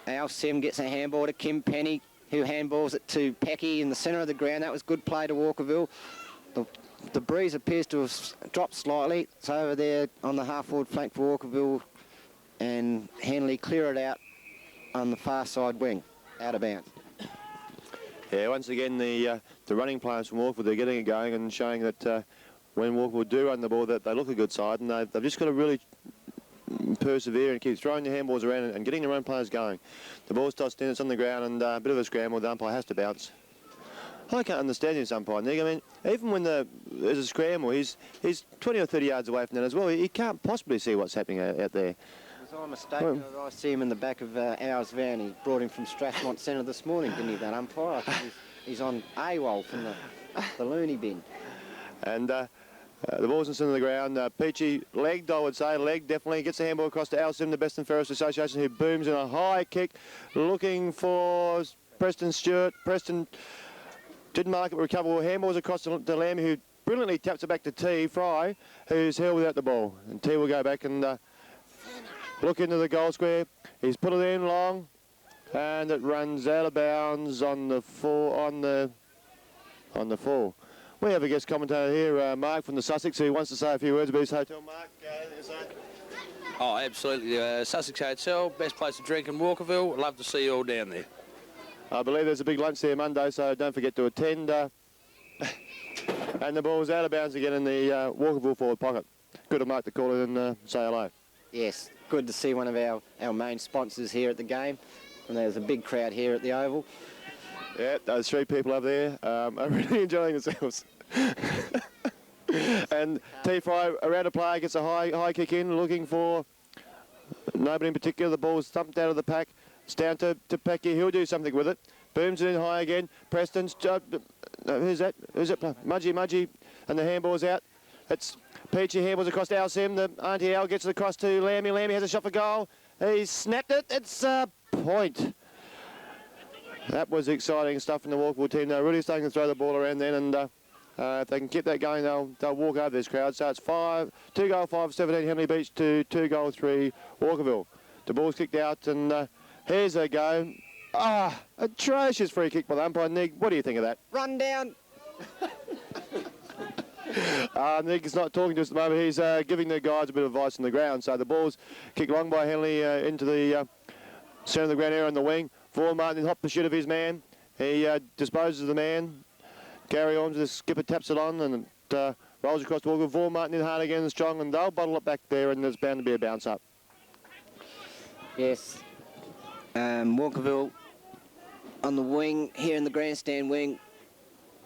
Speaker 1: Al Sim gets a handball to Kim Penny, who handballs it to Pecky in the centre of the ground. That was good play to Walkerville. The breeze appears to have dropped slightly. It's over there on the half-forward flank for Walkerville, and Henley clear it out on the far side wing, out of bounds.
Speaker 2: Yeah, once again, the running players from Walkerville, they're getting it going and showing that when Walkerville do run the ball, that they look a good side, and they've just got to really persevere and keep throwing the handballs around and getting their own players going. The ball's tossed in, it's on the ground, and a bit of a scramble, the umpire has to bounce. I can't understand this umpire, Nick. I mean, even when there's a scramble, he's 20 or 30 yards away from that as well. He can't possibly see what's happening out there.
Speaker 1: Was I mistaken? I see him in the back of ours van. He brought him from Strathmont Centre this morning, didn't he, that umpire? I think he's on AWOL from the loony bin.
Speaker 2: And the ball's in the centre of the ground. Peachy legged, I would say. Legged, definitely. Gets the handball across to Al Sim, the Best and Fairest Association, who booms in a high kick, looking for Preston Stewart. Preston didn't mark it, but recoverable. Handballs across to Lammy, who brilliantly taps it back to T. Fry, who's held without the ball. And T will go back and look into the goal square. He's put it in long, and it runs out of bounds on the full. On the full. We have a guest commentator here, Mark from the Sussex, who wants to say a few words about his hotel. Mark,
Speaker 3: Oh, absolutely. Sussex Hotel, best place to drink in Walkerville. Love to see you all down there.
Speaker 2: I believe there's a big lunch there Monday, so don't forget to attend. And the ball's out of bounds again in the Walkerville forward pocket. Good of Mark to call it and say hello.
Speaker 1: Yes, good to see one of our main sponsors here at the game. And there's a big crowd here at the Oval.
Speaker 2: Yeah, those three people up there are really enjoying themselves. And T-Fry around the play, gets a high kick in, looking for nobody in particular. The ball's thumped out of the pack. It's down to Pecky. He'll do something with it. Booms it in high again. Preston's... who's that? Who's it? Mudgy. And the handball's out. It's Peachy handballs across to Alcim. The Auntie Al gets it across to Lammy. Lammy has a shot for goal. He's snapped it. It's a point. That was exciting stuff from the Walkerville team. They're really starting to throw the ball around then, and if they can keep that going, they'll walk over this crowd. So it's 2 goal 5, 17 Henley Beach to 2 goal 3 Walkerville. The ball's kicked out, and here's a go. Atrocious free kick by the umpire. Nig, what do you think of that?
Speaker 1: Run down.
Speaker 2: Nick is not talking to us at the moment. He's giving the guys a bit of advice on the ground. So the ball's kicked long by Henley into the centre of the ground area on the wing. Vaughan Martin in hot pursuit of his man. He disposes of the man. Gary Orms, the skipper, taps it on and it rolls across the Walkerville. Vaughan Martin in hard again and strong, and they'll bottle it back there, and there's bound to be a bounce up.
Speaker 1: Yes. Walkerville on the wing, here in the grandstand wing.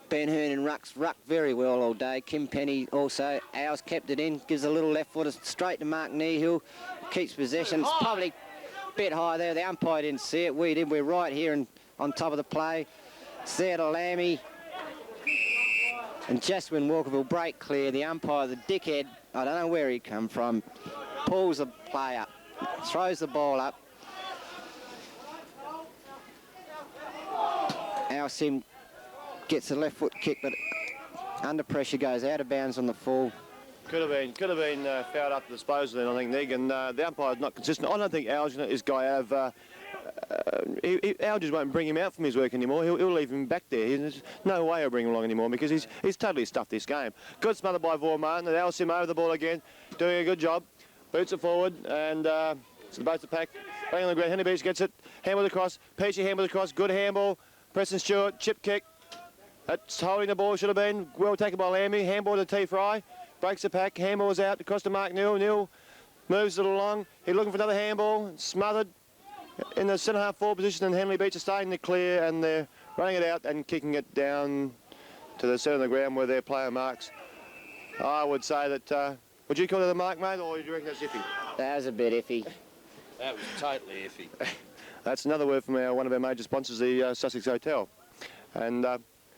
Speaker 1: Ben Hearn and ruck very well all day. Kim Penny also. Ours kept it in, gives a little left footer straight to Mark Nehill. Keeps possession. It's probably a bit high there. The umpire didn't see it. We did. We're right here and on top of the play. It's there to Lammy. And just when Walkerville break clear, the umpire, the dickhead, I don't know where he come from, pulls the play up, throws the ball up. Alcim gets a left foot kick, but under pressure goes out of bounds on the full.
Speaker 2: Could have been fouled up to disposal then, I think, Nig, and the umpire's not consistent. I don't think Al's this guy have... Al just won't bring him out from his work anymore. He'll leave him back there. There's no way he'll bring him along anymore because he's totally stuffed this game. Good smother by Vaughan Martin, and Alcim over the ball again, doing a good job. Boots it forward, and it's both the pack. Bang on the ground, Henley Beach gets it. Handball across, Peachy handball across, good handball. Preston Stewart, chip kick. That's holding the ball, should have been. Well taken by Lammy. Handball to T-Fry. Breaks the pack. Handball's out across to Mark Neal. Neal moves it along. He's looking for another handball. Smothered in the centre half forward position, and Henley Beach are starting to clear, and they're running it out and kicking it down to the centre of the ground where their player marks. I would say that... would you call it a mark, mate, or do you reckon that's iffy?
Speaker 1: That was a bit iffy.
Speaker 3: That was totally iffy.
Speaker 2: That's another word from one of our major sponsors, the Sussex Hotel. And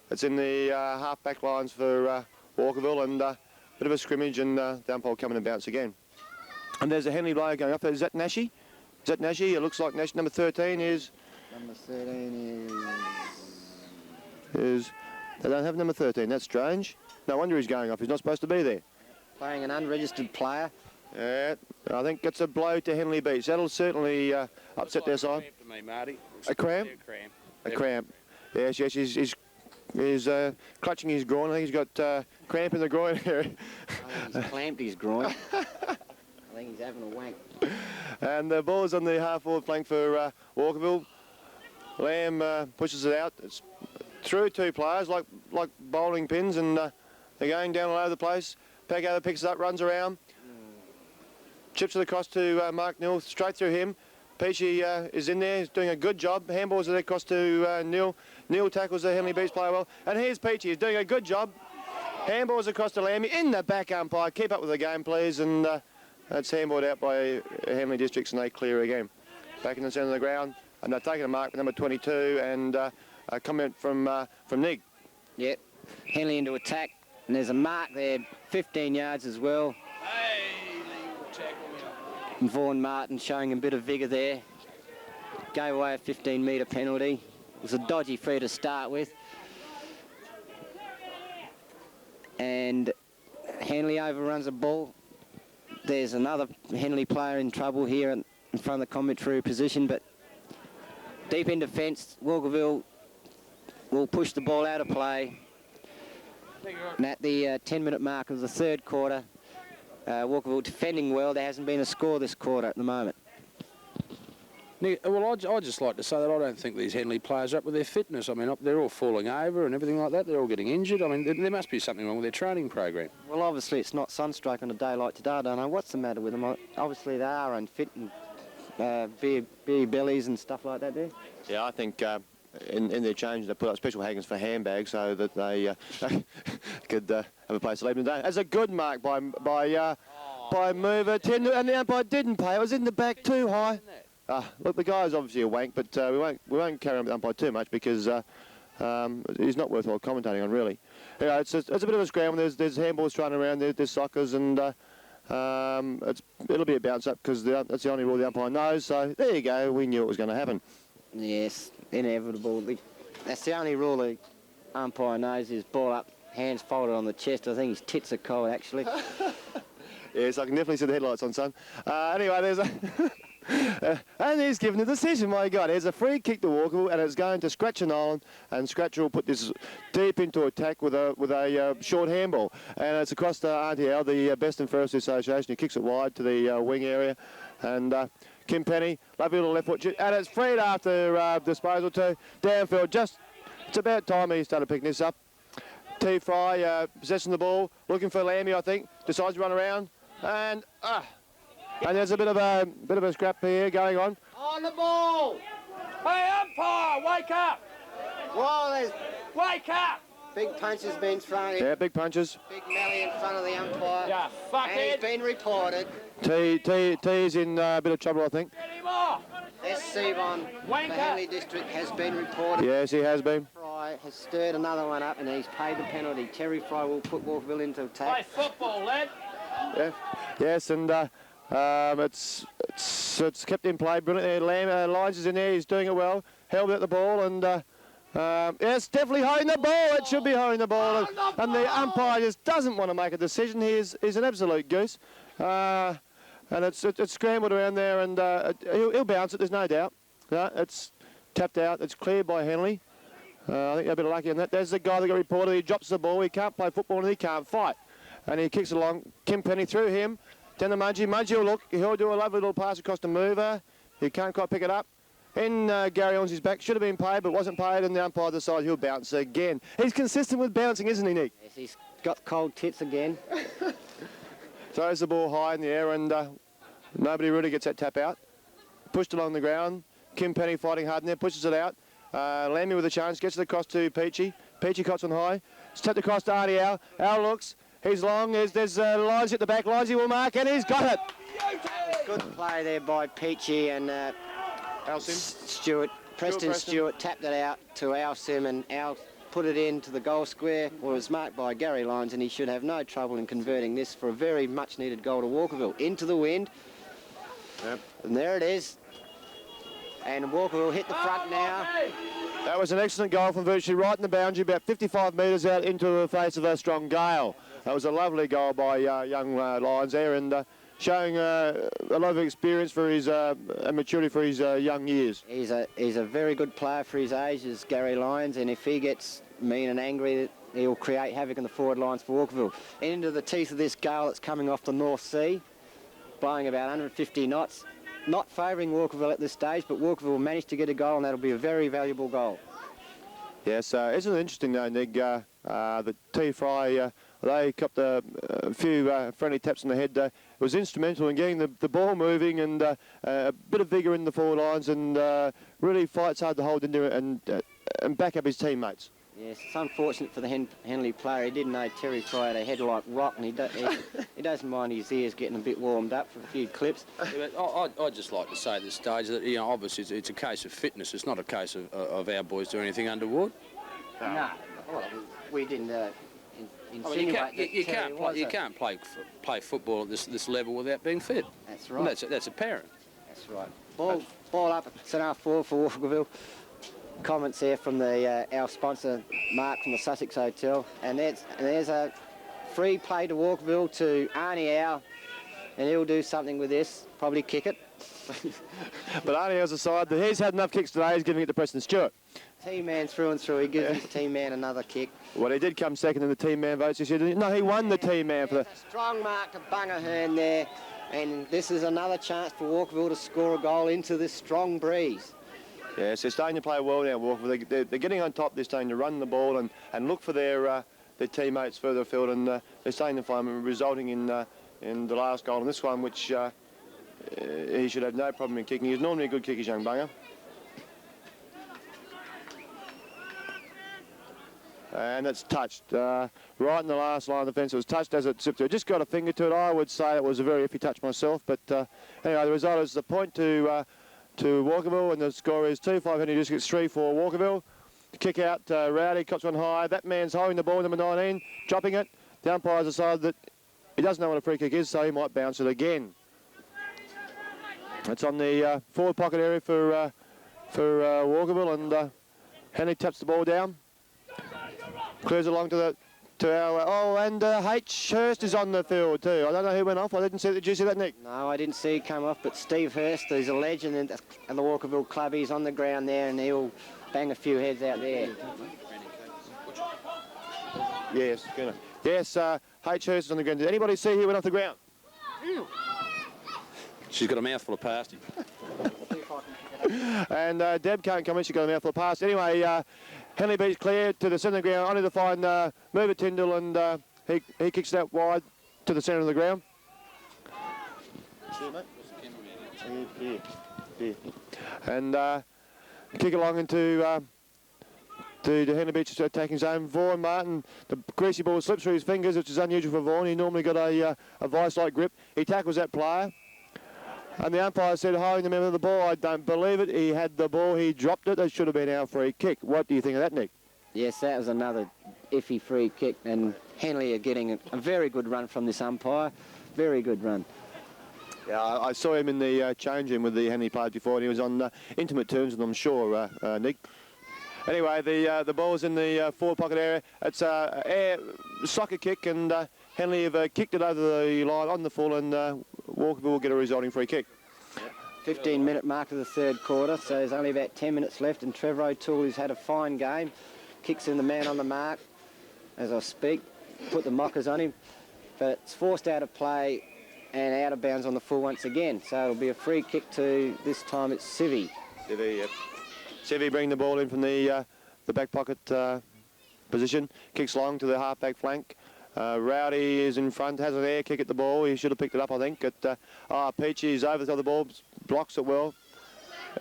Speaker 2: it's in the half-back lines for Walkerville, and a bit of a scrimmage, and the umpire coming and bounce again. And there's a Henley player going up there. Is that Nashi? Is that Nashi? It looks like Nashi. Number 13 is...
Speaker 1: Number 13
Speaker 2: is... They don't have number 13. That's strange. No wonder he's going off. He's not supposed to be there.
Speaker 1: playing an unregistered player.
Speaker 2: Yeah, I think it's a blow to Henley Beach. That'll certainly upset their side.
Speaker 3: A cramp to me, Marty.
Speaker 2: A cramp? A cramp. Yes, he's clutching his groin. I think he's got cramp in the groin area.
Speaker 1: He's clamped his groin. I think he's having a wank.
Speaker 2: And the ball's on the half-forward flank for Walkerville. Lamb pushes it out. It's through two players like bowling pins, and they're going down all over the place. Packover picks it up, runs around. Chips it across to Mark Neal, straight through him. Peachy is in there, he's doing a good job. Handballs it across to Neal. Neal tackles the Henley Beach player well. And here's Peachy, he's doing a good job. Handballs across to Lammy, in the back umpire. Keep up with the game, please. And that's handballed out by Henley Districts, and they clear again. Back in the centre of the ground, and they're taking a mark with number 22, and a comment from Nig.
Speaker 1: Yep, Henley into attack, and there's a mark there, 15 yards as well.
Speaker 3: Hey, legal tackle.
Speaker 1: And Vaughan Martin showing a bit of vigour there. Gave away a 15-metre penalty. It was a dodgy free to start with. and Henley overruns the ball. There's another Henley player in trouble here in front of the commentary position, but deep in defence, Walkerville will push the ball out of play. And at the 10-minute mark of the third quarter, Walkerville defending well. There hasn't been a score this quarter at the moment.
Speaker 3: Nick, well, I'd just like to say that I don't think these Henley players are up with their fitness. I mean, they're all falling over and everything like that. They're all getting injured. I mean, there must be something wrong with their training program.
Speaker 1: Well, obviously it's not sunstroke on a day like today. I don't know what's the matter with them. Obviously they are unfit and beer bellies and stuff like that there.
Speaker 2: Yeah, I think in their change they put up special hangings for handbags so that they could have a place to leave them today. That's a good mark by mover 10, and the umpire didn't pay. It was in the back too high. Look, the guy's obviously a wank, but we won't carry on with the umpire too much because he's not worthwhile commentating on, really. Yeah, it's a bit of a scramble. There's handballs thrown around. There's soccers, and it'll be a bounce up because that's the only rule the umpire knows. So there you go. We knew it was going to happen.
Speaker 1: Yes, inevitable. That's the only rule the umpire knows is ball up, hands folded on the chest. I think his tits are cold, actually.
Speaker 2: Yes, I can definitely see the headlights on, son. Anyway, there's a... and he's given the decision, my God. There's a free kick to Walkerville, and it's going to Scratcher Nolan, and Scratcher will put this deep into attack with a short handball. And it's across to Auntie Al, the Best and Fairest Association, who kicks it wide to the wing area. And Kim Penny, lovely little left foot shoot, and it's freed after disposal to downfield. It's about time he started picking this up. T. Fry possessing the ball, looking for Lambie, I think, decides to run around, and there's a bit of a scrap here going on.
Speaker 1: On the ball!
Speaker 3: Hey, umpire, wake up!
Speaker 1: Well,
Speaker 3: Wake up!
Speaker 1: big punches been thrown in.
Speaker 2: Yeah, big punches.
Speaker 1: Big Melly in front of the umpire.
Speaker 3: Yeah, fuck
Speaker 1: and
Speaker 3: it.
Speaker 1: he's been reported.
Speaker 2: T's in a bit of trouble, I think.
Speaker 3: Get him off!
Speaker 1: SC Von, the
Speaker 3: Wanker.
Speaker 1: Henley District, has been reported.
Speaker 2: Yes, he has been.
Speaker 1: Fry has stirred another one up and he's paid the penalty. Terry Fry will put Walkerville into
Speaker 3: Play
Speaker 1: attack.
Speaker 3: football, lad.
Speaker 2: Yeah. Yes, and it's kept in play brilliantly. Lyons is in there. He's doing it well. Held at the ball and. Yes, definitely holding the ball. It should be holding the ball. And the umpire just doesn't want to make a decision. He's an absolute goose. And it's scrambled around there, and he'll bounce it, there's no doubt. It's tapped out. It's cleared by Henley. I think they're a bit lucky on that. There's the guy that got reported. He drops the ball. He can't play football and he can't fight. And he kicks along. Kim Penny through him. Down to Mudgee. Mudgee will look. He'll do a lovely little pass across the mover. He can't quite pick it up. In Gary Ormsby's back. Should have been paid, but wasn't paid, and the umpire decides he'll bounce again. He's consistent with bouncing, isn't he, Nick?
Speaker 1: Yes, he's got cold tits again.
Speaker 2: Throws the ball high in the air, and nobody really gets that tap out. Pushed along the ground. Kim Penny fighting hard in there, pushes it out. Lambie with a chance, gets it across to Peachy. Peachy cuts on high. It's tapped across to Artie Al. Al looks. He's long. There's Lyons at the back. Lyons will mark, and he's got it.
Speaker 1: Good play there by Peachy and Preston Stewart tapped it out to Al Sim, and Al put it into the goal square. Well, it was marked by Gary Lyons, and he should have no trouble in converting this for a very much needed goal to Walkerville. Into the wind.
Speaker 2: Yep.
Speaker 1: And there it is. And Walkerville hit the front now.
Speaker 2: That was an excellent goal from virtually right in the boundary, about 55 metres out into the face of a strong gale. That was a lovely goal by young Lyons there, and showing a lot of experience for his and maturity for his young years.
Speaker 1: He's a very good player for his age, is Gary Lyons, and if he gets mean and angry, he'll create havoc in the forward lines for Walkerville. Into the teeth of this gale that's coming off the North Sea, blowing about 150 knots. Not favouring Walkerville at this stage, but Walkerville managed to get a goal, and that'll be a very valuable goal.
Speaker 2: Yes, isn't it interesting though, Nick? The T. Fry, they copped a few friendly taps on the head. It was instrumental in getting the ball moving and a bit of vigour in the forward lines, and really fights hard to hold in there and back up his teammates.
Speaker 1: Yes, it's unfortunate for the Henley player. He didn't know Terry Fry had a head like rock, and he doesn't mind his ears getting a bit warmed up for a few clips.
Speaker 3: Yeah, but I'd just like to say at this stage that, you know, obviously it's a case of fitness. It's not a case of our boys doing anything untoward.
Speaker 1: No, well, we didn't insinuate
Speaker 3: I mean, you can't play football at this level without being fit.
Speaker 1: That's right.
Speaker 3: And that's apparent.
Speaker 1: That's right. Ball up at centre forward for Walkerville. Comments there from our sponsor Mark from the Sussex Hotel, and there's a free play to Walkerville to Arnie Howe, and he'll do something with this, probably kick it.
Speaker 2: But Arnie Howe's aside, he's had enough kicks today, he's giving it to Preston Stewart.
Speaker 1: Team man through and through, he gives his team man another kick.
Speaker 2: Well, he did come second in the team man votes. He said, no, he won the team man for the...
Speaker 1: A strong mark to Bungerhurn there, and this is another chance for Walkerville to score a goal into this strong breeze.
Speaker 2: Yes, they're starting to play well now, Walkerville. They're getting on top, they're starting to run the ball and look for their teammates further afield, and they're starting to find them, resulting in the last goal in this one, which he should have no problem in kicking. He's normally a good kicker, young Bunger. And it's touched right in the last line of defence. It was touched as it zipped through. Just got a finger to it. I would say it was a very iffy touch myself, but anyway, the result is a point to Walkerville, and the score is 2-5 Henley Districts, 3-4 Walkerville. Kick out, Rowdy, cops one high. That man's holding the ball, number 19, dropping it. The umpire's decided that he doesn't know what a free kick is, so he might bounce it again. It's on the forward pocket area for Walkerville, and Henley taps the ball down. Clears along to our... and H. Hurst is on the field too. I don't know who went off. I didn't see that. Did you see that, Nick?
Speaker 1: No, I didn't see it come off, but Steve Hurst, he's a legend in the Walkerville club. He's on the ground there, and he'll bang a few heads out there.
Speaker 2: Yes, yes. H. Hurst is on the ground. Did anybody see who went off the ground?
Speaker 3: She's got a mouthful of pasty.
Speaker 2: And Deb can't come in. She's got a mouthful of pass. Anyway, Henley Beach clear to the centre of the ground. Only to find Mover Tyndall, and he kicks that wide to the centre of the ground. And kick along into to Henley Beach attacking zone. Vaughan Martin, the greasy ball slips through his fingers, which is unusual for Vaughan. He normally got a vice-like grip. He tackles that player. And the umpire said, holding the member of the ball. I don't believe it. He had the ball. He dropped it. It should have been our free kick. What do you think of that, Nick?
Speaker 1: Yes, that was another iffy free kick. And Henley are getting a very good run from this umpire. Very good run.
Speaker 2: Yeah, I saw him in the change room with the Henley players before, and he was on intimate terms with them, I'm sure, Nick. Anyway, the ball's in the forward pocket area. It's a air soccer kick, and Henley have kicked it over the line on the full, and Walkerville will get a resulting free kick.
Speaker 1: 15-minute mark of the third quarter, so there's only about 10 minutes left, and Trevor O'Toole, who's had a fine game, kicks in the man on the mark as I speak, put the mockers on him, but it's forced out of play and out of bounds on the full once again, so it'll be a free kick to, this time it's Civvy.
Speaker 2: Civvy, yep. Civvy bringing the ball in from the back pocket position, kicks long to the half-back flank. Rowdy is in front, has an air kick at the ball. He should have picked it up, I think. Peachy's over the top of the ball, blocks it well.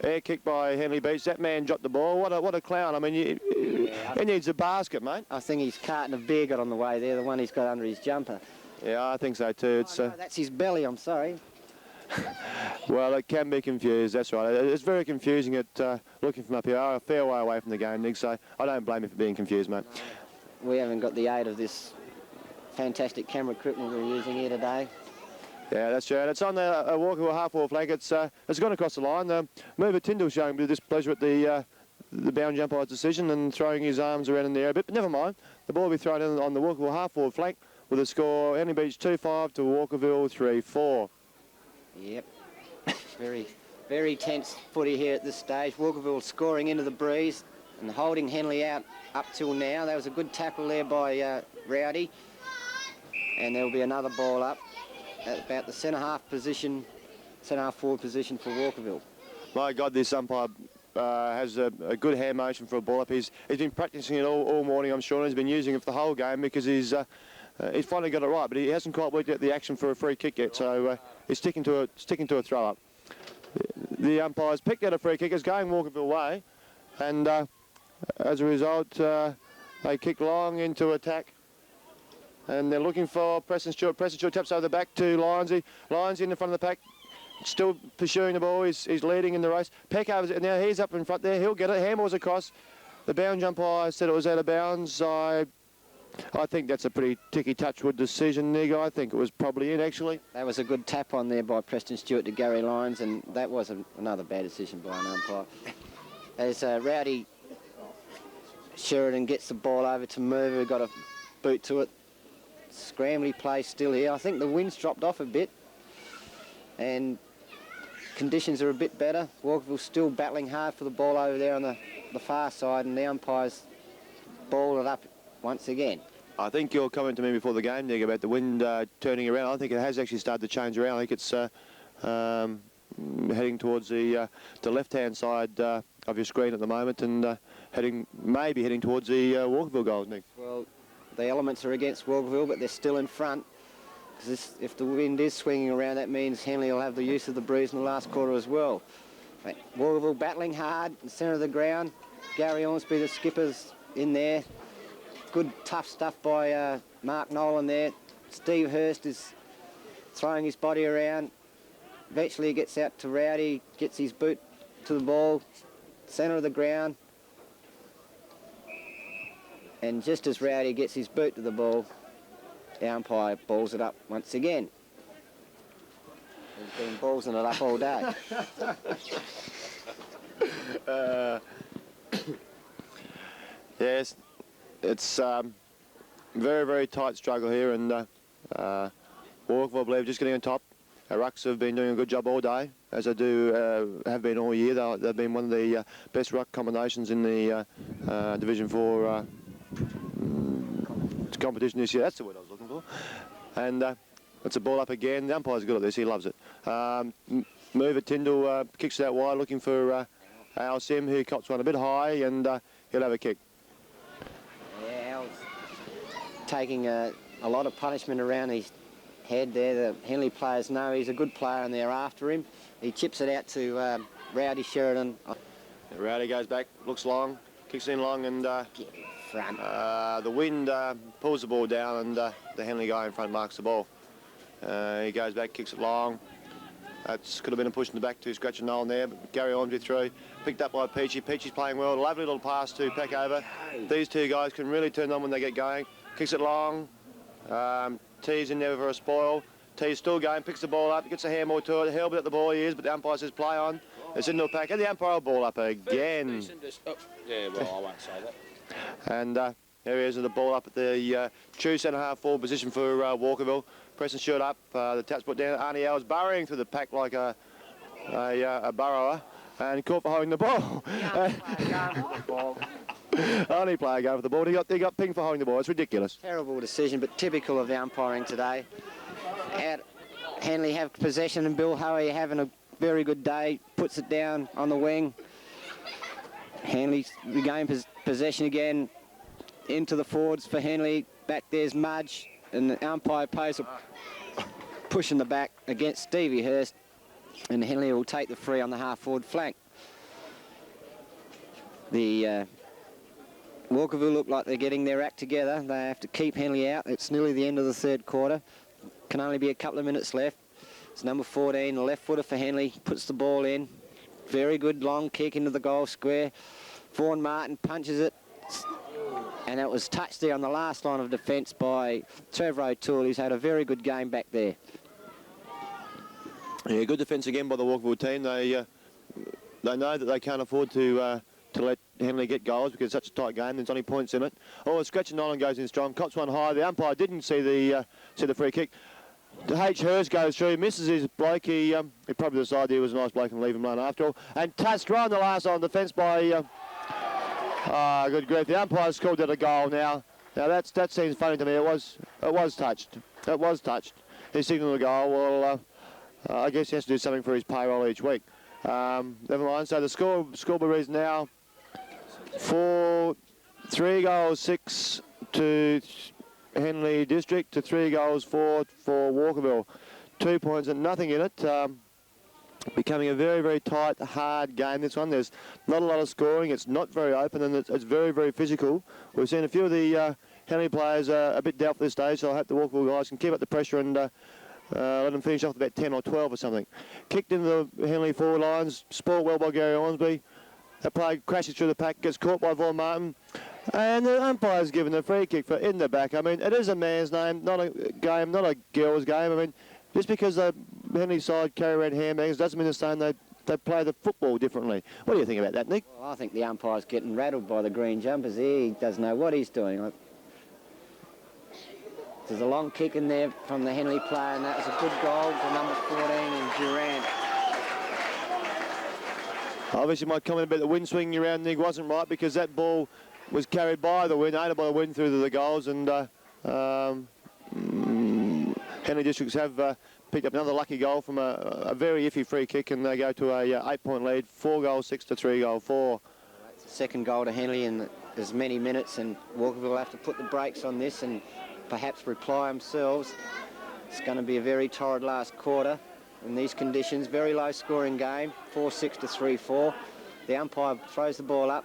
Speaker 2: Air kick by Henley Beach. That man dropped the ball. What a clown. I mean, he needs a basket, mate.
Speaker 1: I think his carton of beer got on the way there, the one he's got under his jumper.
Speaker 2: Yeah, I think so too. It's,
Speaker 1: no, that's his belly, I'm sorry.
Speaker 2: Well, it can be confused, that's right. It's very confusing at looking from up here. A fair way away from the game, Nick, so I don't blame you for being confused, mate.
Speaker 1: We haven't got the aid of this fantastic camera equipment we're using here today.
Speaker 2: Yeah, that's right. It's on the Walkerville half-wall flank. It's gone across the line. Mover Tyndall showing a bit of displeasure at the bound umpire's decision and throwing his arms around in the air a bit, but never mind. The ball will be thrown in on the Walkerville half-wall flank with a score, Henley Beach 2-5 to Walkerville 3-4.
Speaker 1: Yep. Very, very tense footy here at this stage. Walkerville scoring into the breeze and holding Henley out up till now. That was a good tackle there by Rowdy. And there'll be another ball up at about the centre-half forward position for Walkerville. My
Speaker 2: God, this umpire has a good hand motion for a ball up. He's been practising it all morning, I'm sure, and he's been using it for the whole game because he's finally got it right, but he hasn't quite worked out the action for a free kick yet, so he's sticking to a throw up. The umpire's picked out a free kick. It's going Walkerville way, and as a result, they kick long into attack. And they're looking for Preston Stewart. Preston Stewart taps over the back to Lyonsy. Lyonsy in the front of the pack, still pursuing the ball. He's leading in the race. Peckover's it now. He's up in front there. He'll get it. Handball's across. The bound umpire said it was out of bounds. I think that's a pretty ticky touchwood decision, Nig. I think it was probably in, actually. That was a good tap on there by Preston Stewart to Gary Lyons, and that was another bad decision by an umpire. As Rowdy Sheridan gets the ball over to Mover, who got a boot to it.
Speaker 1: scrambly play still here. I think the wind's dropped off a bit and conditions are a bit better. Walkerville's still battling hard for the ball over there on the far side, and the umpire's balled it up once again.
Speaker 2: I think your comment to me before the game, Nick, about the wind turning around, I think it has actually started to change around. I think it's heading towards the left-hand side of your screen at the moment, and maybe heading towards the Walkerville goals, Nick.
Speaker 1: Well, the elements are against Walkerville, but they're still in front. Because if the wind is swinging around, that means Henley will have the use of the breeze in the last quarter as well. But Walkerville battling hard in the centre of the ground. Gary Ormsby, the skipper's in there. Good tough stuff by Mark Nolan there. Steve Hurst is throwing his body around. Eventually he gets out to Rowdy, gets his boot to the ball, centre of the ground. And just as Rowdy gets his boot to the ball, the umpire balls it up once again. He's been ballsing it up all day.
Speaker 2: Yes, it's very, very tight struggle here, and Walkerville, I believe, just getting on top. Our rucks have been doing a good job all day, as they do have been all year. They've been one of the best ruck combinations in the Division 4 competition this year. That's the word I was looking for. And it's a ball up again. The umpire's good at this. He loves it. Move it. Tyndall kicks it out wide, looking for Al Sim, who cops one a bit high, and he'll have a kick.
Speaker 1: Yeah, Al's taking a lot of punishment around his head there. The Henley players know he's a good player and they're after him. He chips it out to Rowdy Sheridan.
Speaker 2: Rowdy goes back, looks long, kicks in long, and
Speaker 1: Front.
Speaker 2: the wind pulls the ball down, and the Henley guy in front marks the ball. He goes back, kicks it long. That could have been a push in the back to Scratch and Nolan there, but Gary Ormsby through, picked up by Peachy. Peachy's playing well. Lovely little pass to Peckover. These two guys can really turn on when they get going. Kicks it long. T's in there for a spoil. T's still going, picks the ball up, gets a handball to it. Hell bit at the ball he is, but the umpire says play on. It's into a pack, and the umpire will ball up again.
Speaker 3: Yeah, well, I won't say that.
Speaker 2: And there he is with the ball up at the true centre-half forward position for Walkerville. Preston shot up, the tap's put down. Arnie Al's burrowing through the pack like a burrower, and caught for holding the ball. Only player going for the ball. He got pinged for holding the ball. It's ridiculous.
Speaker 1: Terrible decision, but typical of the umpiring today. Henley have possession, and Bill Hoey having a very good day. Puts it down on the wing. Henley regain possession again into the forwards for Henley. Back there's Mudge, and the umpire plays a push in the back against Stevie Hurst, and Henley will take the free on the half-forward flank. The Walkerville look like they're getting their act together. They have to keep Henley out. It's nearly the end of the third quarter. Can only be a couple of minutes left. It's number 14, the left footer for Henley, puts the ball in. Very good long kick into the goal square. Vaughan Martin punches it, and it was touched there on the last line of defence by Trevor O'Toole, who's had a very good game back there.
Speaker 2: Yeah, good defence again by the Walkerville team. They know that they can't afford to let Henley get goals because it's such a tight game. There's only points in it. Oh, Scratch and Nolan goes in strong. Cops one high. The umpire didn't see the free kick. H. Hurst goes through, misses his bloke. He probably decided he was a nice bloke and leave him alone after all. And touched right on the last line of defence by... good grief. The umpire's called it a goal now. Now that seems funny to me. It was touched. It was touched. He signalled a goal. Well, I guess he has to do something for his payroll each week. Never mind. So the scoreboard is now 3 goals 6 to Henley District to 3 goals 4 for Walkerville. 2 points and nothing in it. Becoming a very, very tight, hard game, this one. There's not a lot of scoring. It's not very open, and it's very, very physical. We've seen a few of the Henley players a bit doubtful this stage, so I hope the Walkerville guys can keep up the pressure and let them finish off about 10 or 12 or something. Kicked into the Henley forward lines, spoiled well by Gary Ormsby. That play crashes through the pack, gets caught by Vaughan Martin. And the umpire's given a free kick for in the back. I mean, it is a man's name, not a game, not a girl's game. I mean, just because the Henley side carry around handbags doesn't mean the same they play the football differently. What do you think about that, Nick?
Speaker 1: Well, I think the umpire's getting rattled by the green jumpers here. He doesn't know what he's doing. There's a long kick in there from the Henley player, and that was a good goal to number 14 in Durant.
Speaker 2: Obviously, my comment about the wind swinging around, Nick, wasn't right because that ball was carried by the wind, aided by the wind through to the goals, and Henley Districts have picked up another lucky goal from a very iffy free kick, and they go to a 8-point lead, 4 goals 6 to 3 goal 4.
Speaker 1: It's the second goal to Henley in as many minutes, and Walkerville will have to put the brakes on this and perhaps reply themselves. It's going to be a very torrid last quarter in these conditions. Very low scoring game, 4-6 to 3-4. The umpire throws the ball up.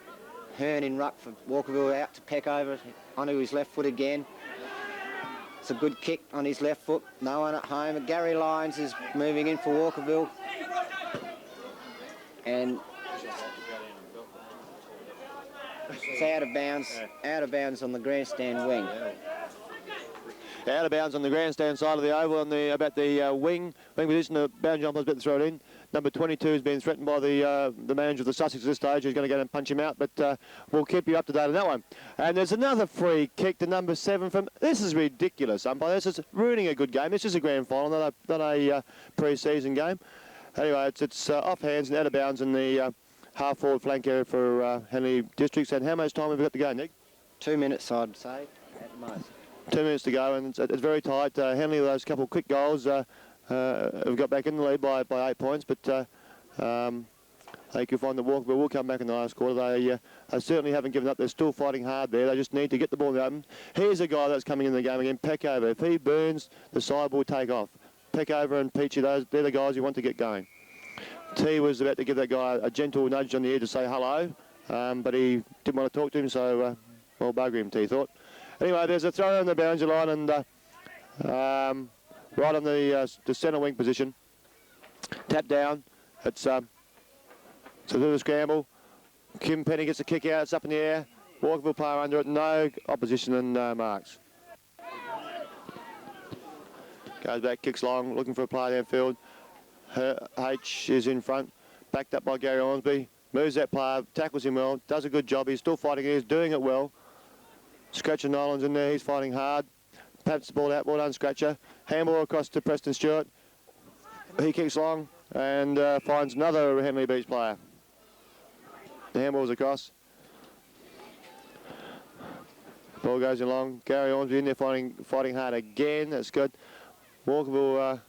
Speaker 1: Hearn in ruck for Walkerville, out to Peck over onto his left foot again. It's a good kick on his left foot. No one at home. Gary Lyons is moving in for Walkerville. And it's out of bounds on the grandstand wing.
Speaker 2: Out of bounds on the grandstand side of the oval on the about the wing position. The bound jumper's about to throw it in. Number 22 has been threatened by the manager of the Sussex at this stage. He's going to go and punch him out, but we'll keep you up to date on that one. And there's another free kick to number 7 from. This is ridiculous, umpire. This is ruining a good game. This is a grand final, not a pre-season game. Anyway, it's off hands and out of bounds in the half-forward flank area for Henley Districts. And how much time have we got to go, Nick?
Speaker 1: 2 minutes, I'd say, at most. 2
Speaker 2: minutes to go, and it's very tight. Henley, with those couple of quick goals, have got back in the lead by 8 points, but they could find the Walkerville will come back in the last quarter. They certainly haven't given up. They're still fighting hard there. They just need to get the ball in the open. Here's a guy that's coming in the game again, Peckover. If he burns, the side will take off. Peckover and Peachy, they're the guys you want to get going. T was about to give that guy a gentle nudge on the ear to say hello, but he didn't want to talk to him, so well, bugger him, T thought. Anyway, there's a throw on the boundary line, and right on the centre wing position. Tap down. It's a little scramble. Kim Penny gets a kick out. It's up in the air. Walkerville player under it. No opposition and marks. Goes back, kicks long, looking for a player downfield. H is in front, backed up by Gary Ormsby. Moves that player, tackles him well, does a good job. He's still fighting. He's doing it well. Scratcher Nolan's in there. He's fighting hard. Pats the ball out. Well done, Scratcher. Handball across to Preston Stewart. He kicks long and finds another Henley Beach player. The handball's across. Ball goes in long. Gary Ormsby in there fighting hard again. That's good. Walkerville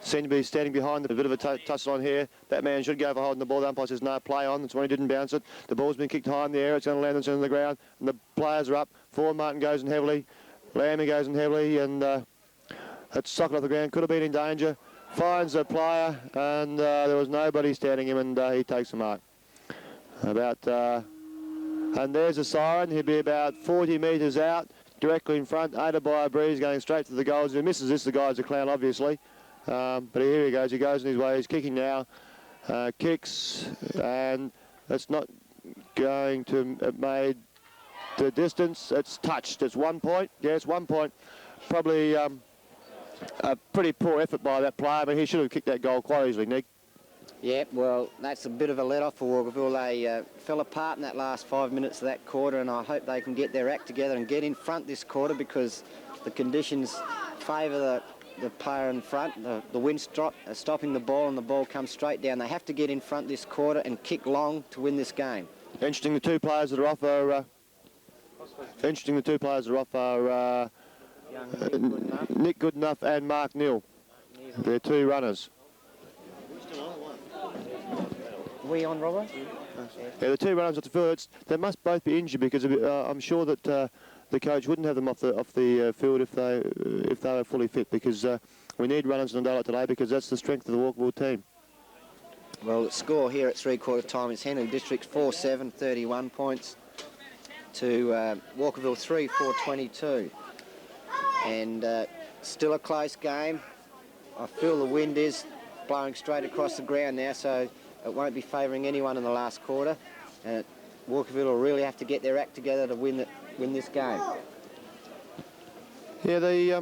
Speaker 2: seem to be standing behind. A bit of a touch line here. That man should go for holding the ball. The umpire says no, play on. That's why he didn't bounce it. The ball's been kicked high in the air. It's going to land on the ground. And the players are up. Forward Martin goes in heavily. Lammy goes in heavily. And that's socket off the ground. Could have been in danger. Finds a player. And there was nobody standing him. And he takes a mark. And there's a siren. He'll be about 40 metres out. Directly in front. Aided by a breeze going straight to the goals. If he misses this, the guy's a clown, obviously. But here he goes. He goes in his way. He's kicking now. Kicks, and it's not going to have made the distance. It's touched. It's 1 point. Yeah, it's 1 point. Probably a pretty poor effort by that player, but he should have kicked that goal quite easily, Nick.
Speaker 1: Yeah, well, that's a bit of a let-off for Walkerville. They fell apart in that last 5 minutes of that quarter, and I hope they can get their act together and get in front this quarter because the conditions favour the player in front. The wind stopping the ball, and the ball comes straight down. They have to get in front this quarter and kick long to win this game.
Speaker 2: Interesting, the two players that are off are... Nick Goodenough and Mark Neal. They're two runners.
Speaker 1: We on, Robert?
Speaker 2: Yeah, the two runners off the field. They must both be injured because I'm sure that the coach wouldn't have them off the field if they were fully fit, because we need runners on a day like today because that's the strength of the Walkerville team.
Speaker 1: Well, the score here at three-quarter time is Henley Districts 4-7, 31 points to Walkerville 3-4, 22. And still a close game. I feel the wind is blowing straight across the ground now, so it won't be favouring anyone in the last quarter. And Walkerville will really have to get their act together to win this game.
Speaker 2: Yeah,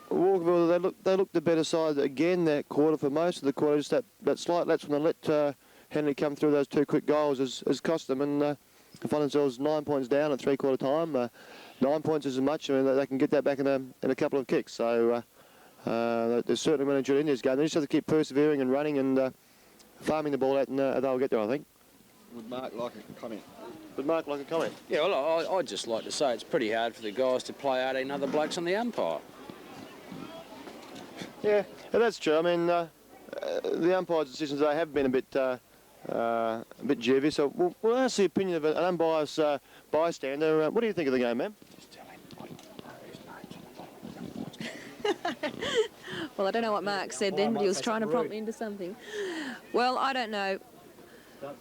Speaker 2: Walkerville, they looked the better side again that quarter for most of the quarter. Just that slight lapse when they let Henley come through those two quick goals has cost them, and they find themselves 9 points down at three-quarter time. 9 points isn't much. I mean, they can get that back in a couple of kicks. So they're certainly going to enjoy in this game. They just have to keep persevering and running and farming the ball out, and they'll get there, I think.
Speaker 1: Would Mark like a comment?
Speaker 2: Would Mark like a comment?
Speaker 3: Yeah, well, I'd just like to say it's pretty hard for the guys to play 18 other blokes on the umpire.
Speaker 2: Yeah, that's true. I mean, the umpire's decisions today have been a bit dubious. So we'll ask the opinion of an unbiased bystander. What do you think of the game, ma'am?
Speaker 4: Well, I don't know what Mark said then, but he was trying to prompt me into something. Well, I don't know.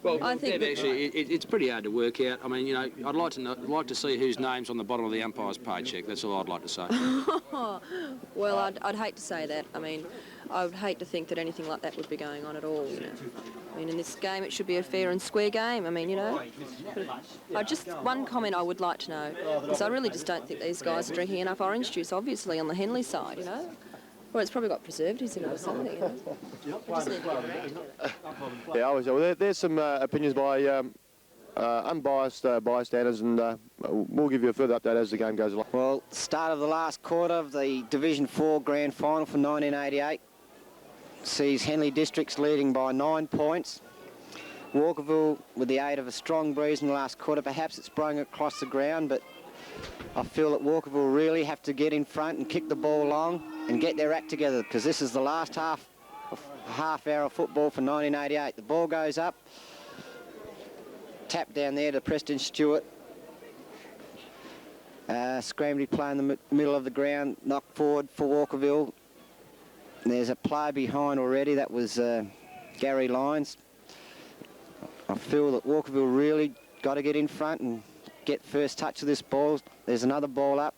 Speaker 3: Well,
Speaker 4: I think
Speaker 3: actually, it's pretty hard to work out. I mean, you know, I'd like to see whose name's on the bottom of the umpire's paycheck. That's all I'd like to say.
Speaker 4: Well, I'd hate to say that. I mean, I would hate to think that anything like that would be going on at all, you know. I mean, in this game, it should be a fair and square game. I mean, you know. One comment I would like to know is I really just don't think these guys are drinking enough orange juice, obviously, on the Henley side, you know. Well, it's probably got preservatives in it or something, you know. I just need to
Speaker 2: Yeah, well, there's some opinions by unbiased bystanders, and we'll give you a further update as the game goes along.
Speaker 1: Well, start of the last quarter of the Division 4 Grand Final for 1988 sees Henley Districts leading by 9 points. Walkerville, with the aid of a strong breeze in the last quarter, perhaps it's sprung across the ground, but I feel that Walkerville really have to get in front and kick the ball long and get their act together, because this is the last half hour of football for 1988. The ball goes up, tap down there to Preston Stewart. Scrambley play in the middle of the ground, knock forward for Walkerville. There's a player behind already, that was Gary Lyons. I feel that Walkerville really got to get in front and get first touch of this ball. There's another ball up.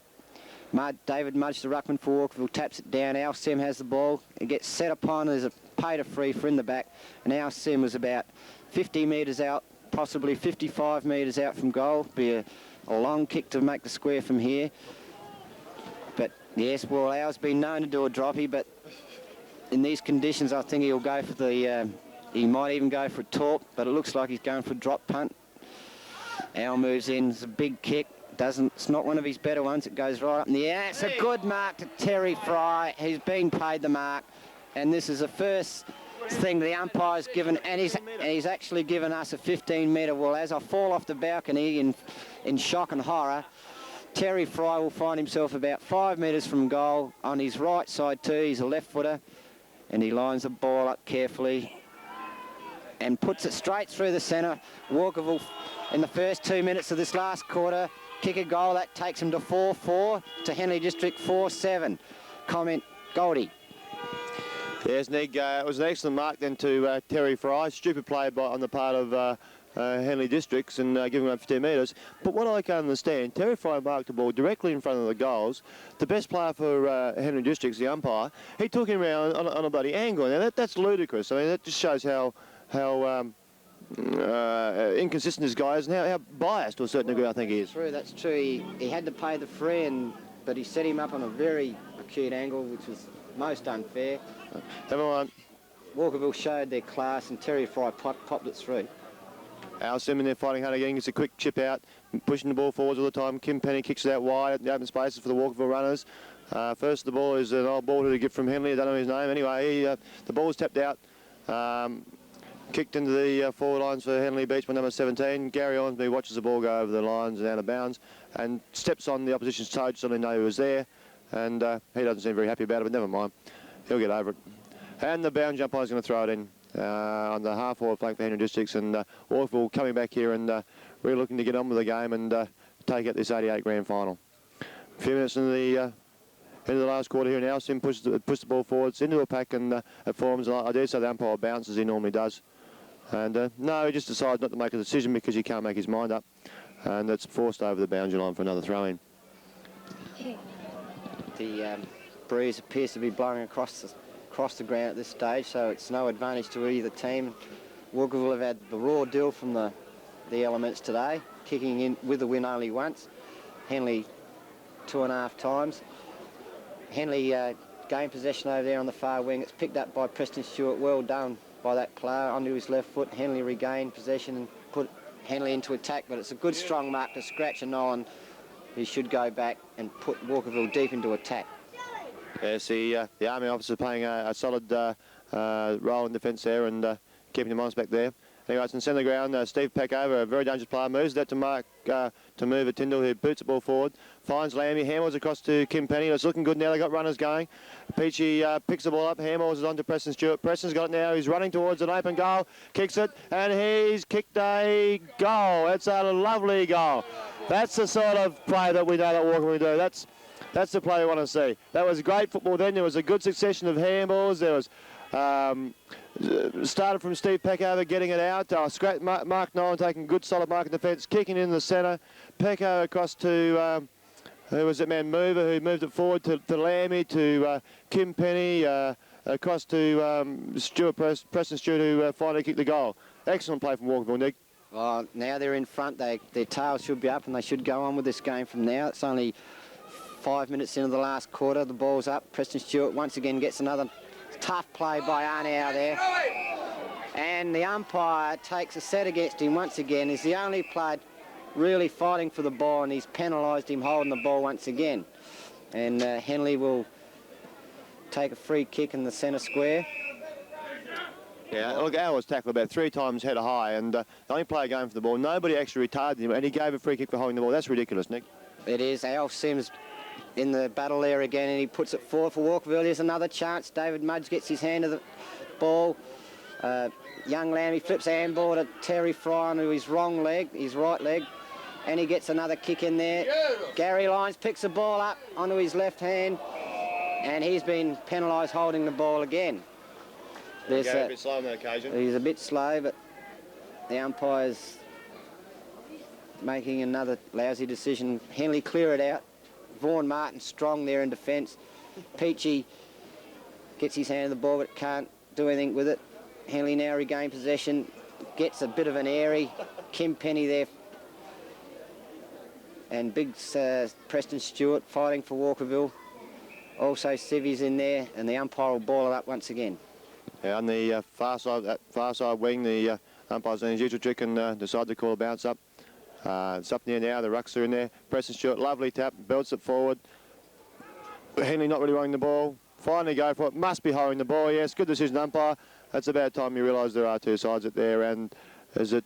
Speaker 1: David Mudge, the ruckman for Walkerville, taps it down. Al Sim has the ball. It gets set upon. There's a Pater free for in the back. And Al Sim was about 50 metres out, possibly 55 metres out from goal. Be a long kick to make the square from here. But yes, well, Al's been known to do a droppy, but in these conditions, I think he'll go for the... he might even go for a torp, but it looks like he's going for a drop punt. Al moves in. It's a big kick. It's not one of his better ones. It goes right up in the air. It's a good mark to Terry Fry. He's been paid the mark, and this is the first thing the umpire's given, and he's actually given us a 15-metre. Well, as I fall off the balcony in shock and horror, Terry Fry will find himself about 5 metres from goal on his right side too. He's a left footer, and he lines the ball up carefully and puts it straight through the centre. Walkerville, in the first 2 minutes of this last quarter, kick a goal. That takes him to 4-4, to Henley District 4-7. Comment, Goldie.
Speaker 2: Yes, Nick, it was an excellent mark then to Terry Fry. Stupid play on the part of Henley Districts and giving him up 15 metres. But what I can't understand, Terry Fry marked the ball directly in front of the goals. The best player for Henley Districts, the umpire, he took him around on a bloody angle. Now, that's ludicrous. I mean, that just shows how inconsistent this guy is and how biased to a certain degree I think he is.
Speaker 1: That's true. He had to pay the free, but he set him up on a very acute angle, which was most unfair.
Speaker 2: Never mind.
Speaker 1: Walkerville showed their class, and Terry Fry popped it through.
Speaker 2: Al Simmons there fighting hard again. Gets a quick chip out, pushing the ball forwards all the time. Kim Penny kicks it out wide at the open spaces for the Walkerville runners. First the ball is an old ball to get from Henley. I don't know his name. Anyway, the ball's tapped out. Kicked into the forward lines for Henley Beach by number 17. Gary Ormsby watches the ball go over the lines and out of bounds and steps on the opposition's toe so they know he was there. And he doesn't seem very happy about it, but never mind. He'll get over it. And the bound umpire is going to throw it in on the half-forward flank for Henley Districts. And Walkerville coming back here and really looking to get on with the game and take out this 88 grand final. A few minutes into the last quarter here now. Sim pushes the ball forwards into a pack and it forms. I dare say the umpire bounces as he normally does. And no, he just decides not to make a decision because he can't make his mind up. And it's forced over the boundary line for another throw-in. The breeze appears to be blowing across the ground at this stage, so it's no advantage to either team. Walkerville have had the raw deal from the elements today, kicking in with the win only once. Henley 2.5 times. Henley gained possession over there on the far wing. It's picked up by Preston Stewart. Well done by that player onto his left foot. Henley regained possession and put Henley into attack, but it's a good strong mark to scratch a Nolan
Speaker 1: he should go back and put Walkerville deep into attack.
Speaker 2: Yes, the Army officer playing a solid role in defence there and keeping them honest back there. Anyway, it's in centre ground. Steve Peckover, a very dangerous player, moves that to Mark to move a Tyndall, who boots the ball forward. Finds Lammy, handballs across to Kim Penny. It's looking good now. They've got runners going. Peachy picks the ball up. Handballs is on to Preston Stewart. Preston's got it now. He's running towards an open goal. Kicks it, and he's kicked a goal. It's a lovely goal. That's the sort of play that we know that Walker will do. That's the play we want to see. That was great football then. There was a good succession of handballs. There was started from Steve Peckover getting it out. Mark Nolan taking good solid mark in defence, kicking in the centre. Peckover across to who was it, man, Mover, who moved it forward to Lammy, to Kim Penny, across to Preston Stewart, who finally kicked the goal. Excellent play from Walkerville, Nick.
Speaker 1: Well, now they're in front. Their tails should be up and they should go on with this game from now. It's only 5 minutes into the last quarter. The ball's up. Preston Stewart once again gets another tough play by Arnau there. And the umpire takes a set against him once again. He's the only player really fighting for the ball, and he's penalised him holding the ball once again. And Henley will take a free kick in the centre square.
Speaker 2: Yeah, look, Al was tackled about 3 times head high, and the only player going for the ball, nobody actually retarded him, and he gave a free kick for holding the ball. That's ridiculous, Nick.
Speaker 1: It is. Al Sims in the battle there again, and he puts it forward for Walkerville. There's another chance. David Mudge gets his hand to the ball. Young Lammy flips a handball to Terry Fry onto his right leg, and he gets another kick in there. Gary Lyons picks the ball up onto his left hand, and he's been penalised holding the ball again.
Speaker 2: He's a bit slow on that occasion.
Speaker 1: He's a bit slow, but the umpire's making another lousy decision. Henley clear it out. Vaughan Martin strong there in defence. Peachy gets his hand on the ball but can't do anything with it. Henley now regain possession, gets a bit of an airy. Kim Penny there. And big Preston Stewart fighting for Walkerville. Also Civvy's in there, and the umpire will ball it up once again.
Speaker 2: Yeah, on the far side wing, the umpire's done his usual trick and decided to call a bounce up. It's up there now, the rucks are in there. Preston Stewart, lovely tap, belts it forward. Henley not really running the ball. Finally go for it, must be holding the ball, yes, good decision, umpire. That's about time you realise there are 2 sides at there, and is it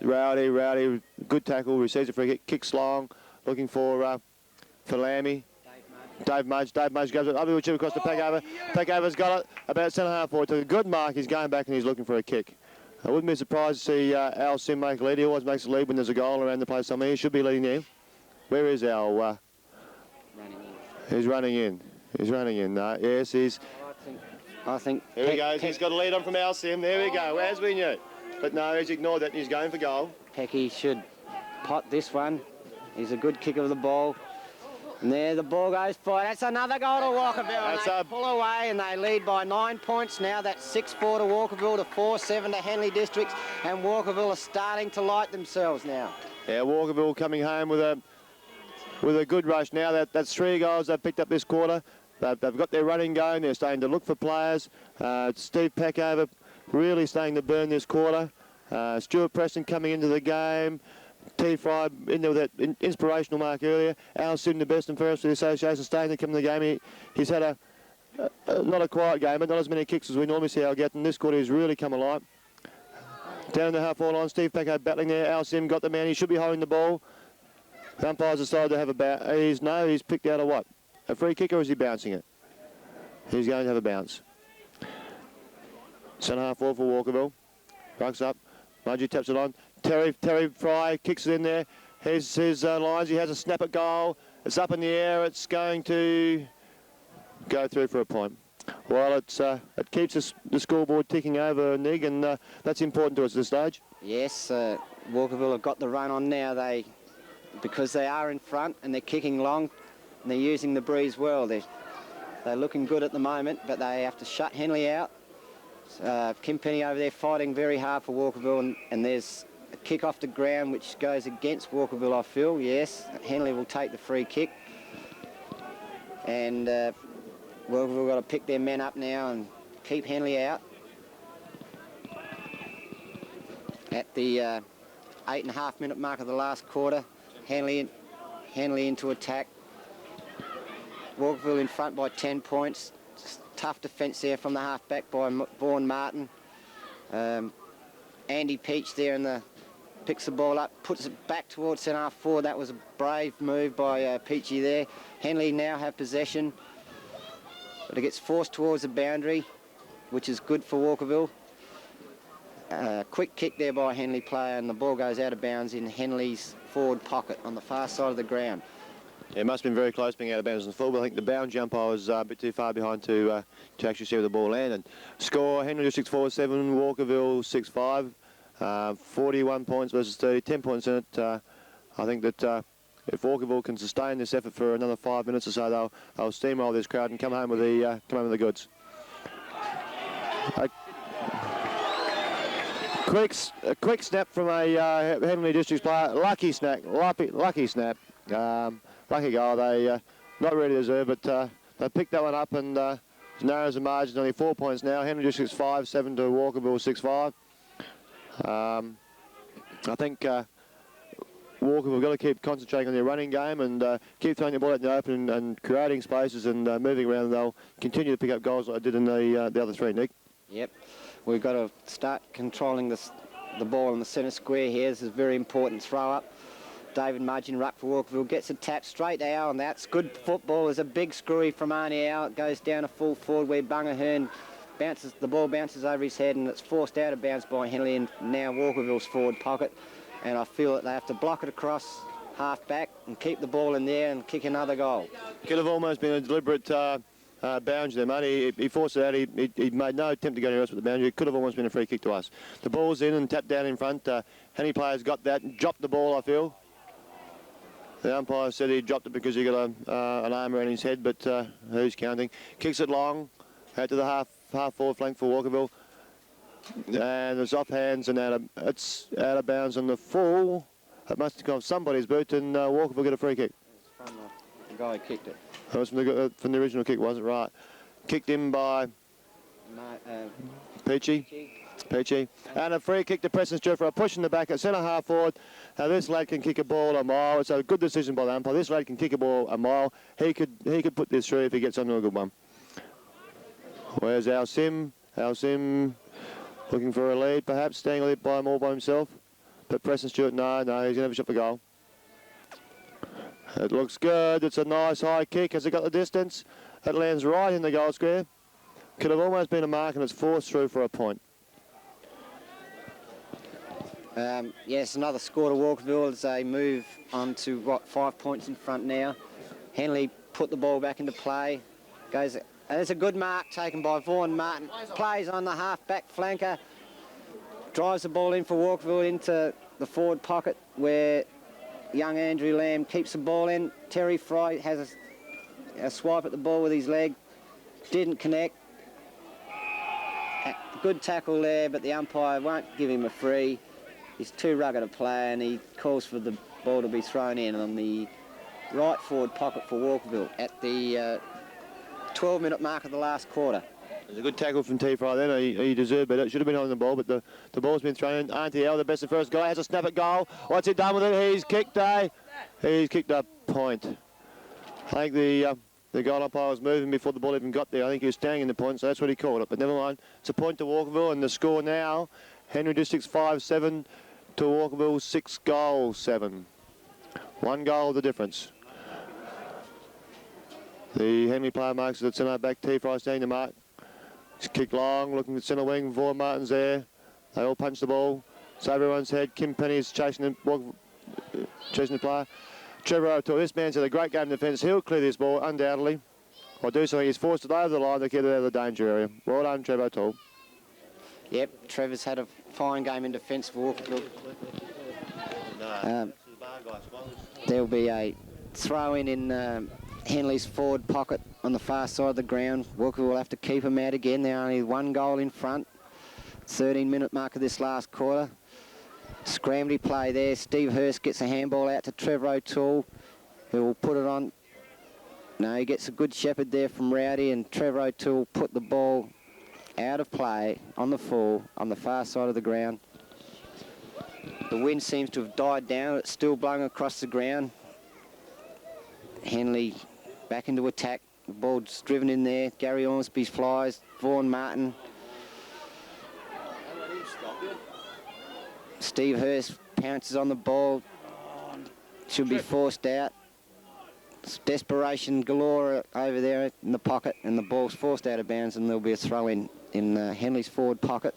Speaker 2: Rowdy, good tackle, receives a free kick, kicks long, looking for Lammy. Dave Mudge goes it, Ubby will chip across to Peckover. Peckover's got it, about centre half forward, took a good mark, he's going back and he's looking for a kick. I wouldn't be surprised to see Al Sim make a lead. He always makes a lead when there's a goal around the place somewhere. He should be leading there. Where is Al?
Speaker 1: Running in.
Speaker 2: He's running in. He's running in. Yes, he's...
Speaker 1: I think...
Speaker 2: Here he goes. He's got a lead on from Al Sim. There we go, as we knew. But no, he's ignored that and he's going for goal.
Speaker 1: Pecky should pot this one. He's a good kicker of the ball. And there the ball goes forward. That's another goal to Walkerville. They pull away and they lead by 9 points now. That's 6-4 to Walkerville to 4-7 to Henley Districts. And Walkerville are starting to light themselves now.
Speaker 2: Yeah, Walkerville coming home with a good rush now. That's 3 goals they've picked up this quarter. They've got their running going. They're starting to look for players. Steve Peckover really starting to burn this quarter. Stuart Preston coming into the game. T. Fry into that inspirational mark earlier. Al Sim, the best and fairest for the association, staying to come in the game. He's had a not a quiet game, but not as many kicks as we normally see Al get. And this quarter he's really come alive. Down the half-forward line, Steve Peckover battling there. Al Sim got the man. He should be holding the ball. The umpires decided to have a bounce. He's picked out a what? A free kick, or is he bouncing it? He's going to have a bounce. Centre half-forward for Walkerville. Rucks up. Mudgee taps it on. Terry Fry kicks it in there. Here's his lines. He has a snap at goal. It's up in the air. It's going to go through for a point. Well, it keeps the scoreboard ticking over, Nig, and that's important to us at this stage.
Speaker 1: Yes, Walkerville have got the run on now. Because they are in front and they're kicking long and they're using the breeze well. They're looking good at the moment, but they have to shut Henley out. Kim Penny over there fighting very hard for Walkerville, and there's a kick off the ground which goes against Walkerville, I feel. Yes, Henley will take the free kick. And Walkerville got to pick their men up now and keep Henley out. At the 8.5 minute mark of the last quarter, Henley Henley into attack. Walkerville in front by 10 points. Tough defence there from the half-back by Vaughan Martin. Andy Peach there picks the ball up, puts it back towards centre half forward. That was a brave move by Peachy there. Henley now have possession, but it gets forced towards the boundary, which is good for Walkerville. Quick kick there by a Henley player, and the ball goes out of bounds in Henley's forward pocket on the far side of the ground.
Speaker 2: Yeah, it must have been very close being out of bounds on the full, but I think the bounds umpire was a bit too far behind to actually see where the ball landed. Score, Henley Districts 4-7, Walkerville 6-5. 41 points versus 30, 10 points in it. I think that if Walkerville can sustain this effort for another 5 minutes or so, they'll steamroll this crowd and come home with the goods. A quick snap from a Henley Districts player. Lucky snap. Lucky goal. They not really deserve, but they picked that one up and narrows the margin. Only 4 points now. Henley Districts 5-7 to Walkerville 6-5. I think Walkerville have got to keep concentrating on their running game and keep throwing the ball out in the open and creating spaces and moving around. They'll continue to pick up goals like they did in the other three, Nick.
Speaker 1: Yep, we've got to start controlling the ball in the centre square here. This is a very important throw up. David Mudgeon, ruck for Walkerville, gets a tap straight to Al, and that's good football. There's a big screwy from Arnie Al. It goes down a full forward where Bunga the ball bounces over his head and it's forced out of bounds by Henley and now Walkerville's forward pocket. And I feel that they have to block it across half back and keep the ball in there and kick another goal.
Speaker 2: Could have almost been a deliberate bounce there, mate. He forced it out. He made no attempt to go anywhere else with the boundary. It could have almost been a free kick to us. The ball's in and tapped down in front. Henley players got that and dropped the ball, I feel. The umpire said he dropped it because he got an arm around his head, but who's counting? Kicks it long out to the half forward flank for Walkerville. And it's off hands and it's out of bounds on the full. It must have gone off somebody's boot and Walkerville get a free kick.
Speaker 1: It's from the guy who kicked it.
Speaker 2: That was from the original kick, wasn't it? Right. Kicked in by Peachy. And a free kick to Preston Stewart for a push in the back at centre half forward. Now this lad can kick a ball a mile. It's a good decision by the umpire. This lad can kick a ball a mile. He could put this through if he gets onto a good one. Where's Al Sim? Al Sim looking for a lead, perhaps staying a lead by him all by himself. But Preston Stewart, no, he's going to have a shot for goal. It looks good. It's a nice high kick. Has it got the distance? It lands right in the goal square. Could have almost been a mark and it's forced through for a point.
Speaker 1: Yes, another score to Walkerville as they move on to 5 points in front now. Henley put the ball back into play. And there's a good mark taken by Vaughan Martin. Plays on the half-back flanker. Drives the ball in for Walkerville into the forward pocket where young Andrew Lamb keeps the ball in. Terry Fry has a swipe at the ball with his leg. Didn't connect. Good tackle there, but the umpire won't give him a free. He's too rugged a player and he calls for the ball to be thrown in on the right forward pocket for Walkerville at the 12-minute mark of the last quarter.
Speaker 2: There's a good tackle from T. Fry then. He deserved it. It should have been on the ball, but the ball's been thrown in. Auntie L, the best and first guy, has a snap at goal. What's he done with it? He's kicked a point. I think the goal umpire was moving before the ball even got there. I think he was standing in the point, so that's what he called it. But never mind. It's a point to Walkerville, and the score now, Henley Districts 5-7 to Walkerville 6-7. 1 goal the difference. The Henley player marks it at centre back. T. Fry staying the mark. It's kicked long, looking at centre wing. Vaughan Martin's there. They all punch the ball. It's over everyone's head. Kim Penny's chasing the player. Trevor O'Toole, this man's had a great game in defence. He'll clear this ball, undoubtedly. Or do something. He's forced it over the line to get it out of the danger area. Well done, Trevor O'Toole.
Speaker 1: Yep, Trevor's had a fine game in defence for Walkerville. There'll be a throw-in in Henley's forward pocket on the far side of the ground. Walkerville will have to keep him out again. They're only 1 goal in front. 13-minute mark of this last quarter. Scrambley play there. Steve Hurst gets a handball out to Trevor O'Toole, who will put it on. No, he gets a good shepherd there from Rowdy, and Trevor O'Toole put the ball out of play on the full on the far side of the ground. The wind seems to have died down. It's still blowing across the ground. Henley back into attack. The ball's driven in there. Gary Ormsby flies. Vaughan Martin. Steve Hurst pounces on the ball. Should be forced out. It's desperation galore over there in the pocket, and the ball's forced out of bounds, and there'll be a throw in Henley's forward pocket.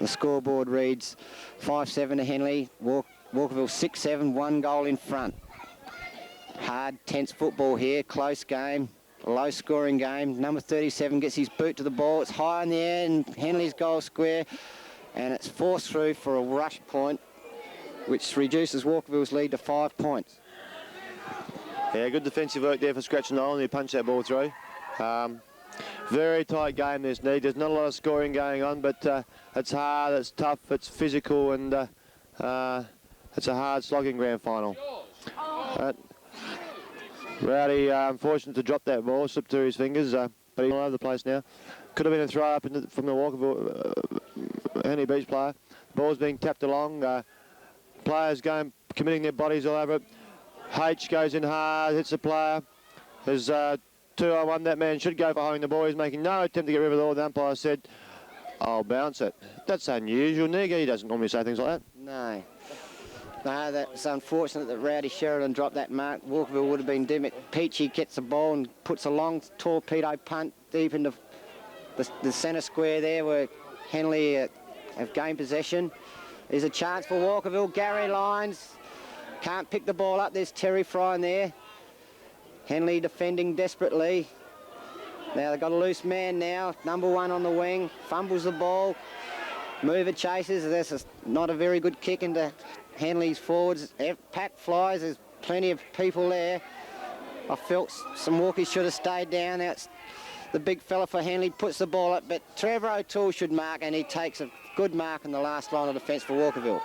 Speaker 1: The scoreboard reads 5-7 to Henley. Walkerville 6-7, 1 goal in front. Hard, tense football here, close game, low-scoring game. Number 37 gets his boot to the ball. It's high in the air, and Henley's goal square, and it's forced through for a rush point, which reduces Walkerville's lead to 5 points.
Speaker 2: Yeah, good defensive work there for Scratch and Nolan, who punched that ball through. Very tight game this need. There's not a lot of scoring going on, but it's hard, it's tough, it's physical, and it's a hard slogging grand final. Rowdy, unfortunate to drop that ball, slipped through his fingers, but he's all over the place now. Could have been a throw up from the Walkerville Henley Beach player. Ball's being tapped along. Players committing their bodies all over it. H goes in hard, hits the player. There's 2-on-1. That man should go for holding the ball. He's making no attempt to get rid of the ball. The umpire said, "I'll bounce it." That's unusual. Nigga, he doesn't normally say things like that.
Speaker 1: No. No, that's unfortunate that Rowdy Sheridan dropped that mark. Walkerville would have been dim it. Peachy gets the ball and puts a long torpedo punt deep into the centre square there where Henley have gained possession. There's a chance for Walkerville. Gary Lyons can't pick the ball up. There's Terry Fry in there. Henley defending desperately. Now they've got a loose man now. Number 1 on the wing. Fumbles the ball. Mover chases. That's not a very good kick into Henley's forwards. Pat flies. There's plenty of people there. I felt some walkies should have stayed down. That's the big fella for Henley. Puts the ball up, but Trevor O'Toole should mark, and he takes a good mark in the last line of defence for Walkerville.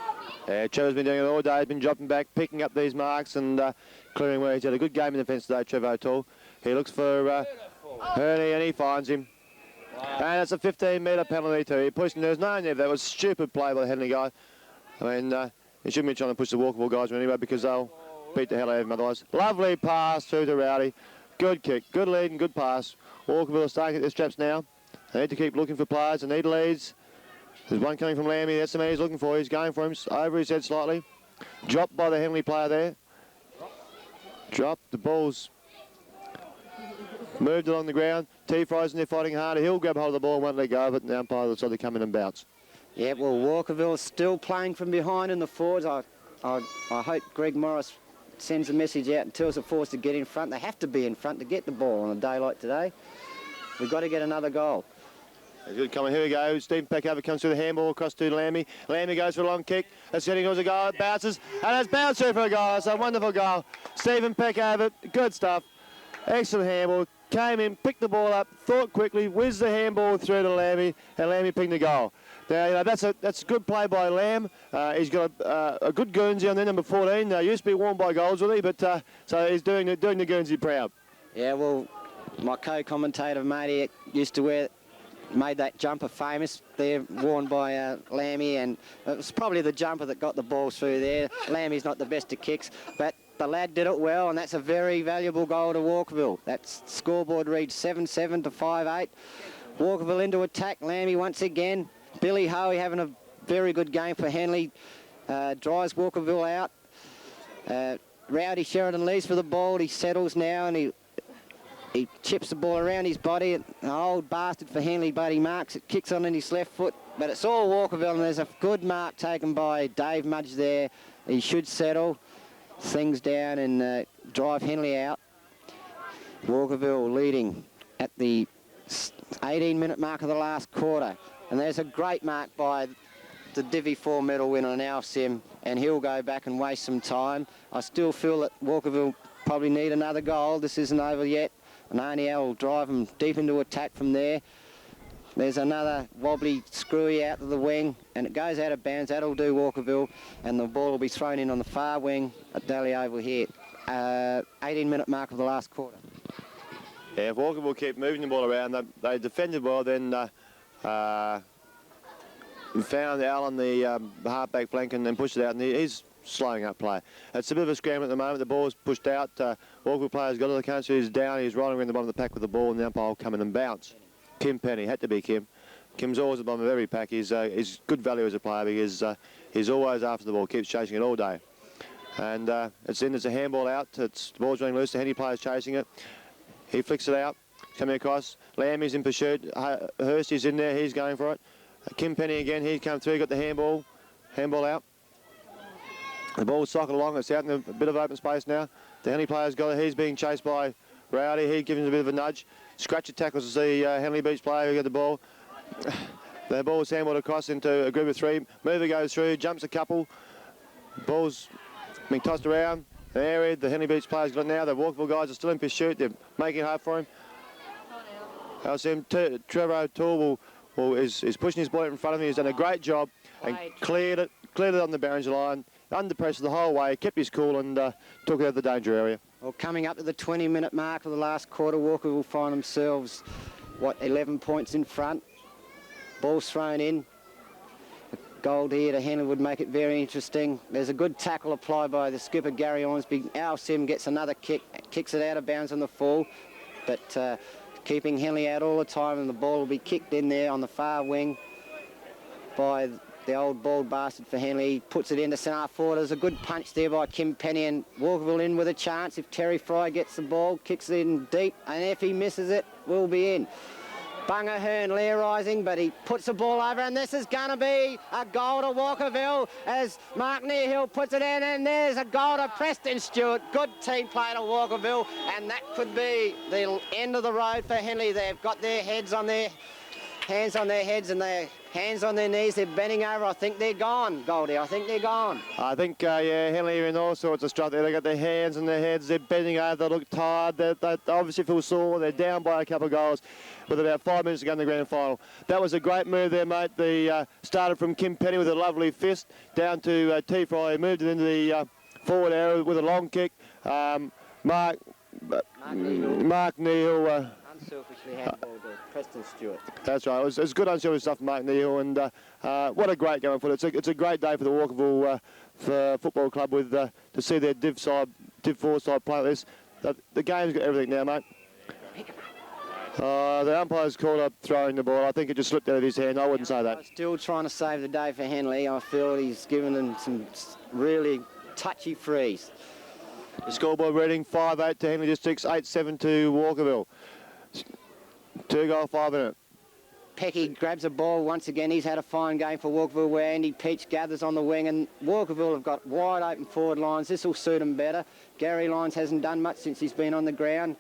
Speaker 2: Yeah, Trevor's been doing it all day. He's been dropping back, picking up these marks and clearing where he's had a good game in defence today, Trevor O'Toole. He looks for Herney and he finds him. And it's a 15-metre penalty too. He pushed him. There's no need. That was stupid play by the Henley guy. I mean, he shouldn't be trying to push the Walkerville guys anyway because they'll beat the hell out of him otherwise. Lovely pass through to Rowdy. Good kick, good lead and good pass. Walkerville are starting to get their straps now. They need to keep looking for players. They need leads. There's one coming from Lammy. That's the man he's looking for. He's going for him over his head slightly. Dropped by the Henley player there. Dropped. The ball's moved along the ground. T-Fry's in there fighting hard. He'll grab hold of the ball and won't let go of it. And the umpire will sort of come in and bounce.
Speaker 1: Yeah, well, Walkerville is still playing from behind in the forwards. I hope Greg Morris sends a message out and tells the forwards to get in front. They have to be in front to get the ball on a day like today. We've got to get another goal.
Speaker 2: Good coming. Here we go. Stephen Peckover comes through the handball across to Lammy. Lammy goes for a long kick. That's heading towards a goal. It bounces. And it's bounced through for a goal. It's a wonderful goal. Stephen Peckover, good stuff. Excellent handball. Came in, picked the ball up, thought quickly, whizzed the handball through to Lammy, and Lammy picked the goal. Now, you know, that's a good play by Lamb. He's got a good Guernsey on there, number 14. Used to be worn by Goldsworthy, but so he's doing the Guernsey proud.
Speaker 1: Yeah, well, my co-commentator matey made that jumper famous. They're worn by Lammy, and it was probably the jumper that got the ball through there. Lammy's not the best of kicks, but the lad did it well, and that's a very valuable goal to Walkerville. That scoreboard reads 7-7 to 5-8. Walkerville into attack. Lammy once again. Billy Hoey having a very good game for Henley. Drives Walkerville out. Rowdy Sheridan leaves for the ball. He settles now, and he chips the ball around his body. An old bastard for Henley, but he marks it, kicks on in his left foot. But it's all Walkerville, and there's a good mark taken by Dave Mudge there. He should settle things down and drive Henley out. Walkerville leading at the 18-minute mark of the last quarter. And there's a great mark by the Divi 4 medal winner now, Sim, and he'll go back and waste some time. I still feel that Walkerville probably need another goal. This isn't over yet. And Arniel will drive them deep into attack from there. There's another wobbly screwy out to the wing, and it goes out of bounds. That'll do Walkerville, and the ball will be thrown in on the far wing at Daly Oval here. 18-minute mark of the last quarter.
Speaker 2: Yeah, if Walkerville keep moving the ball around, they defended well, then found Al on the half-back flank and then pushed it out. And he's slowing up play. It's a bit of a scramble at the moment. The ball's pushed out. Walkerville player's got to the country. He's down. He's rolling around the bottom of the pack with the ball, and the umpire will come in and bounce. Kim Penny, had to be Kim. Kim's always at the bottom of every pack. He's good value as a player because he's always after the ball, keeps chasing it all day. And it's a handball out. The ball's running loose. The Henley player's chasing it. He flicks it out, coming across. Lammy's in pursuit. Hursty's in there. He's going for it. Kim Penny again. He's come through. Got the handball out. The ball's cycled along. It's out in a bit of open space now. The Henley player's got it. He's being chased by Rowdy. He gives him a bit of a nudge. Scratcher tackles the Henley Beach player who got the ball. The ball's handballed across into a group of three. Mover goes through, jumps a couple. Ball's being tossed around. The area, the Henley Beach players got it now. The Walkerville guys are still in pursuit. They're making it hard for him. I see him. Trevor O'Toole is pushing his ball in front of him. He's done a great job and cleared it on the boundary line. Under pressure the whole way, kept his cool and took it out of the danger area.
Speaker 1: Well, coming up to the 20-minute mark of the last quarter, Walker will find themselves, 11 points in front. Ball's thrown in. A goal here to Henley would make it very interesting. There's a good tackle applied by the skipper, Gary Ormsby. Al Sim gets another kick, kicks it out of bounds on the fall, but keeping Henley out all the time, and the ball will be kicked in there on the far wing by the old bald bastard for Henley. He puts it into centre forward. There's a good punch there by Kim Penny, and Walkerville in with a chance. If Terry Fry gets the ball, kicks it in deep, and if he misses it, we'll be in. Bunga Hearn Learising, but he puts the ball over, and this is going to be a goal to Walkerville as Mark Nearhill puts it in, and there's a goal to Preston Stewart. Good team play to Walkerville, and that could be the end of the road for Henley. They've got their heads on their hands on their heads and their hands on their knees. They're bending over. I think they're gone, Goldie. I think they're gone.
Speaker 2: I think, yeah, Henley are in all sorts of stuff there. They've got their hands on their heads. They're bending over. They look tired. They obviously feel sore. They're down by a couple of goals with about 5 minutes to go in the grand final. That was a great move there, mate. They started from Kim Penny with a lovely fist down to T. Fry. He moved it into the forward area with a long kick. Mark Neal
Speaker 1: Unselfishly had ball to Preston Stewart.
Speaker 2: That's right. It was good unselfish stuff from Mark Neal, and what a great game of foot. It's a great day for the Walkerville Football Club with to see their Div 4 side play like this. The game's got everything now, mate. The umpire's called up throwing the ball. I think it just slipped out of his hand. I wouldn't say that.
Speaker 1: Still trying to save the day for Henley. I feel he's given them some really touchy frees.
Speaker 2: The scoreboard reading 5-8 to Henley Districts, 8-7 to Walkerville. 2 goal, 5 minutes.
Speaker 1: Pecky grabs a ball once again. He's had a fine game for Walkerville where Andy Peach gathers on the wing, and Walkerville have got wide open forward lines. This will suit them better. Gary Lyons hasn't done much since he's been on the ground.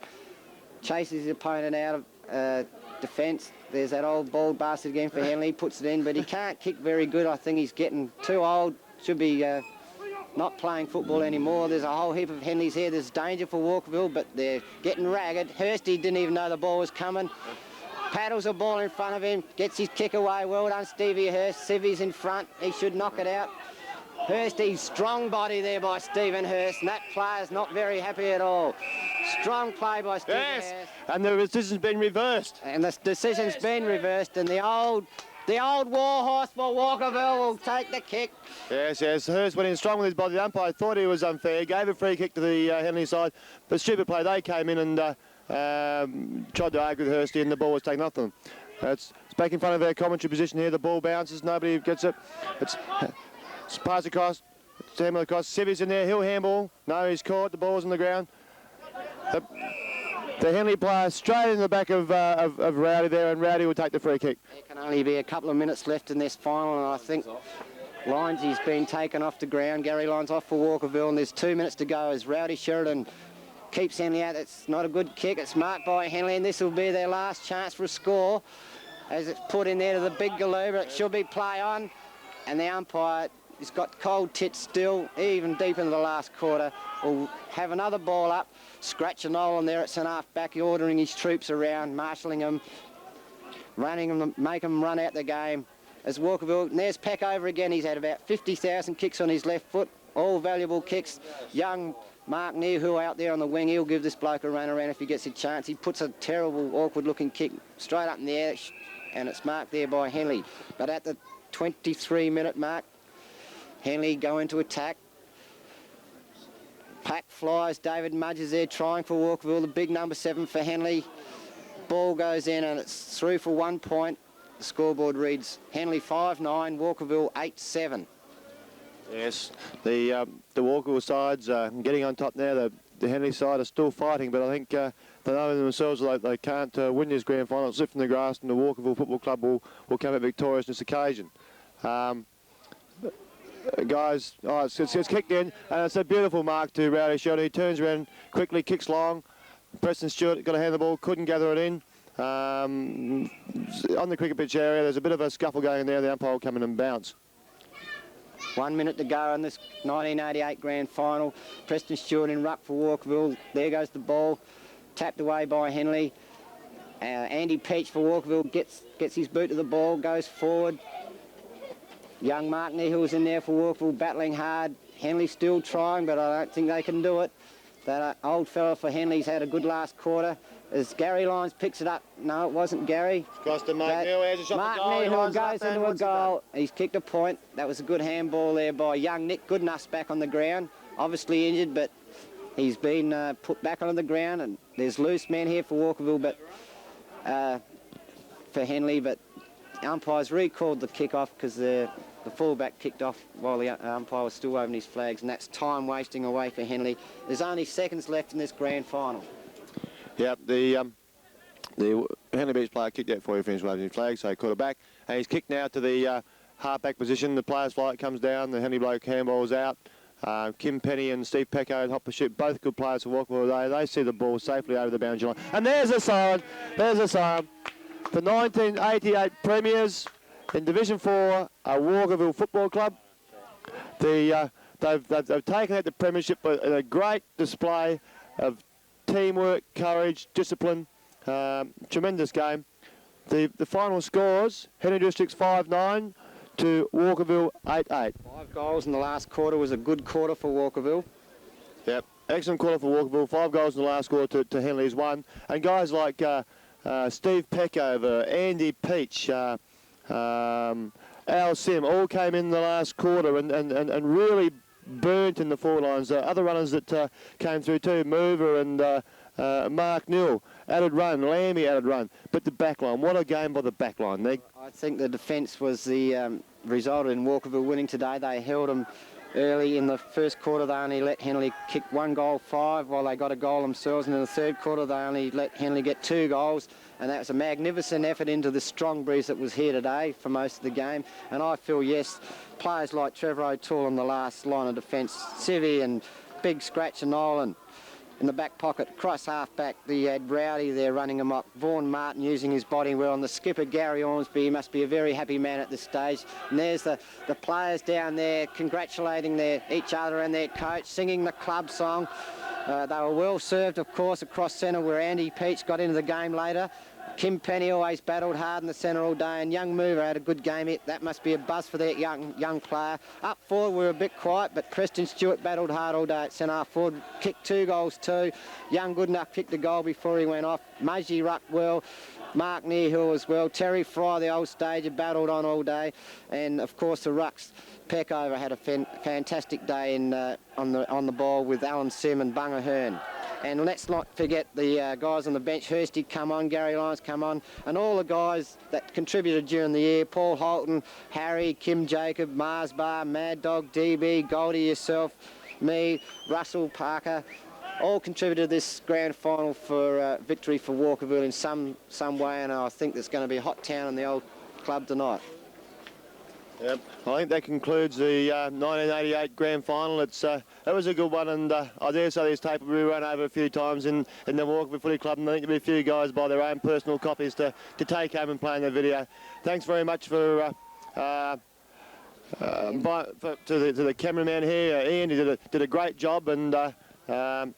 Speaker 1: Chases his opponent out of defence. There's that old bald bastard again for Henley. Puts it in, but he can't kick very good. I think he's getting too old. Should be not playing football anymore. There's a whole heap of Henleys here. There's danger for Walkerville, but they're getting ragged. Hursty didn't even know the ball was coming. Paddles a ball in front of him, gets his kick away. Well done, Stevie Hurst. Civvy's in front. He should knock it out. Hursty's strong body there by Stephen Hurst, and that player's not very happy at all. Strong play by Stephen Hurst.
Speaker 2: And the decision's been reversed.
Speaker 1: And the decision's been reversed, and the old warhorse for Walkerville will take the kick.
Speaker 2: Yes. Hurst went in strong with his body. The umpire thought he was unfair, gave a free kick to the Henley side, but stupid play. They came in and tried to argue with Hursty, and the ball was taken off them. It's back in front of their commentary position here. The ball bounces. Nobody gets it. It's passed across. It's handled across. Civvy's in there. He'll handball. No, he's caught. The ball's on the ground. The Henley player straight in the back of Rowdy there, and Rowdy will take the free kick.
Speaker 1: There can only be a couple of minutes left in this final, and I think Lyons, he's been taken off the ground. Gary Lyons off for Walkerville, and there's 2 minutes to go as Rowdy Sheridan keeps Henley out. It's not a good kick. It's marked by Henley, and this will be their last chance for a score as it's put in there to the big galoo, but it should be play on, and the umpire has got cold tits still, even deep into the last quarter. Will have another ball up, scratch a Nolan there at centre-half back, ordering his troops around, marshalling them, running them, make them run out the game. As Walkerville, and there's Peck over again. He's had about 50,000 kicks on his left foot, all valuable kicks. Young Mark Nearhill out there on the wing, he'll give this bloke a run around if he gets a chance. He puts a terrible, awkward-looking kick straight up in the air, and it's marked there by Henley. But at the 23-minute mark, Henley go into attack. Pack flies. David Mudge is there trying for Walkerville. The big number 7 for Henley. Ball goes in and it's through for 1 point. The scoreboard reads Henley 5-9, Walkerville 8-7.
Speaker 2: Yes, the Walkerville side's getting on top now. The Henley side are still fighting, but I think they know themselves like they can't win this grand final. It's lifting the grass, and the Walkerville Football Club will come out victorious on this occasion. Guys, it's kicked in, and it's a beautiful mark to Rowdy Sheldon. He turns around quickly, kicks long. Preston Stewart got a hand of the ball, couldn't gather it in. On the cricket pitch area, there's a bit of a scuffle going in there. The umpire will come in and bounce.
Speaker 1: 1 minute to go in this 1988 grand final. Preston Stewart in ruck for Walkerville. There goes the ball, tapped away by Henley. Andy Peach for Walkerville gets his boot to the ball, goes forward. Young Mark Nehill's in there for Walkerville, battling hard. Henley still trying, but I don't think they can do it. That old fella for Henley's had a good last quarter. As Gary Lyons picks it up, no, it wasn't Gary.
Speaker 2: Goes to Mark Nehill, has a shot
Speaker 1: Mark
Speaker 2: for goal.
Speaker 1: Nehill goes into a goal. He's kicked a point. That was a good handball there by young Nick Goodnuff's back on the ground. Obviously injured, but he's been put back onto the ground. And there's loose men here for Walkerville, but for Henley. But umpires recalled the kick-off because the fullback kicked off while the umpire was still waving his flags, and that's time wasting away for Henley. There's only seconds left in this grand final.
Speaker 2: Yep, the Henley Beach player kicked out before he finished waving his flag, so he caught it back. And he's kicked now to the half-back position. The player's flight comes down. The Henley bloke handball's out. Kim Penny and Steve Pecco and Hop Pursuit, both good players for Walkerville today. They see the ball safely over the boundary line. And there's a siren. There's a siren. The 1988 premiers in Division 4 are Walkerville Football Club. They've taken out the premiership in a great display of teamwork, courage, discipline. Tremendous game. The final scores, Henley Districts 5-9 to Walkerville 8-8.
Speaker 1: 5 goals in the last quarter was a good quarter for Walkerville.
Speaker 2: Yep, excellent quarter for Walkerville. 5 goals in the last quarter to Henley's 1. And guys like Steve Peckover, Andy Peach, Al Sim all came in the last quarter and really burnt in the forward lines. Other runners that came through too, Mover and Mark Newell, added run, Lammy added run. But the back line, what a game by the back line.
Speaker 1: I think the defence was the result in Walkerville winning today. They held them early in the first quarter. They only let Henley kick 1 goal 5 while they got a goal themselves. And in the third quarter, they only let Henley get 2 goals. And that was a magnificent effort into the strong breeze that was here today for most of the game. And I feel, yes, players like Trevor O'Toole in the last line of defence, Civi and Big Scratch and Nolan in the back pocket, cross half-back, you had Rowdy there running amok, Vaughan Martin using his body well, and the skipper, Gary Ormsby, he must be a very happy man at this stage. And there's the players down there congratulating each other and their coach, singing the club song. They were well served, of course, across centre where Andy Peach got into the game later. Kim Penny always battled hard in the centre all day, and young Mover had a good game. That must be a buzz for that young player. Up forward, we were a bit quiet, but Preston Stewart battled hard all day at centre forward. Kicked 2 goals too. Young Goodenough kicked a goal before he went off. Mudgey rucked well. Mark Nehill as well. Terry Fry, the old stager, battled on all day. And, of course, the rucks. Peckover had a fantastic day on the ball with Alan Sim and Bunga Hearn. And let's not forget the guys on the bench. Hursty come on, Gary Lyons come on, and all the guys that contributed during the year. Paul Holton, Harry, Kim Jacob, Mars Bar, Mad Dog, DB, Goldie, yourself, me, Russell, Parker, all contributed to this grand final for victory for Walkerville in some way, and I think there's going to be a hot town in the old club tonight.
Speaker 2: Yep, I think that concludes the 1988 grand final. That was a good one, and I dare say this tape will be run over a few times in the Walkerville Footy Club, and I think there'll be a few guys buy their own personal copies to take home and play in their video. Thanks very much to the cameraman here, Ian. He did a great job, and my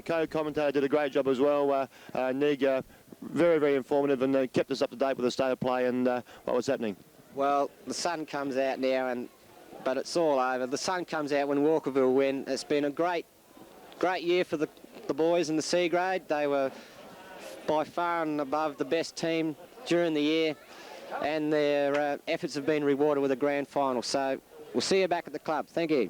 Speaker 2: co-commentator did a great job as well. Nig, very, very informative, and kept us up to date with the state of play and what was happening.
Speaker 1: Well, the sun comes out now, but it's all over. The sun comes out when Walkerville win. It's been a great year for the boys in the C grade. They were by far and above the best team during the year, and their efforts have been rewarded with a grand final. So we'll see you back at the club. Thank you.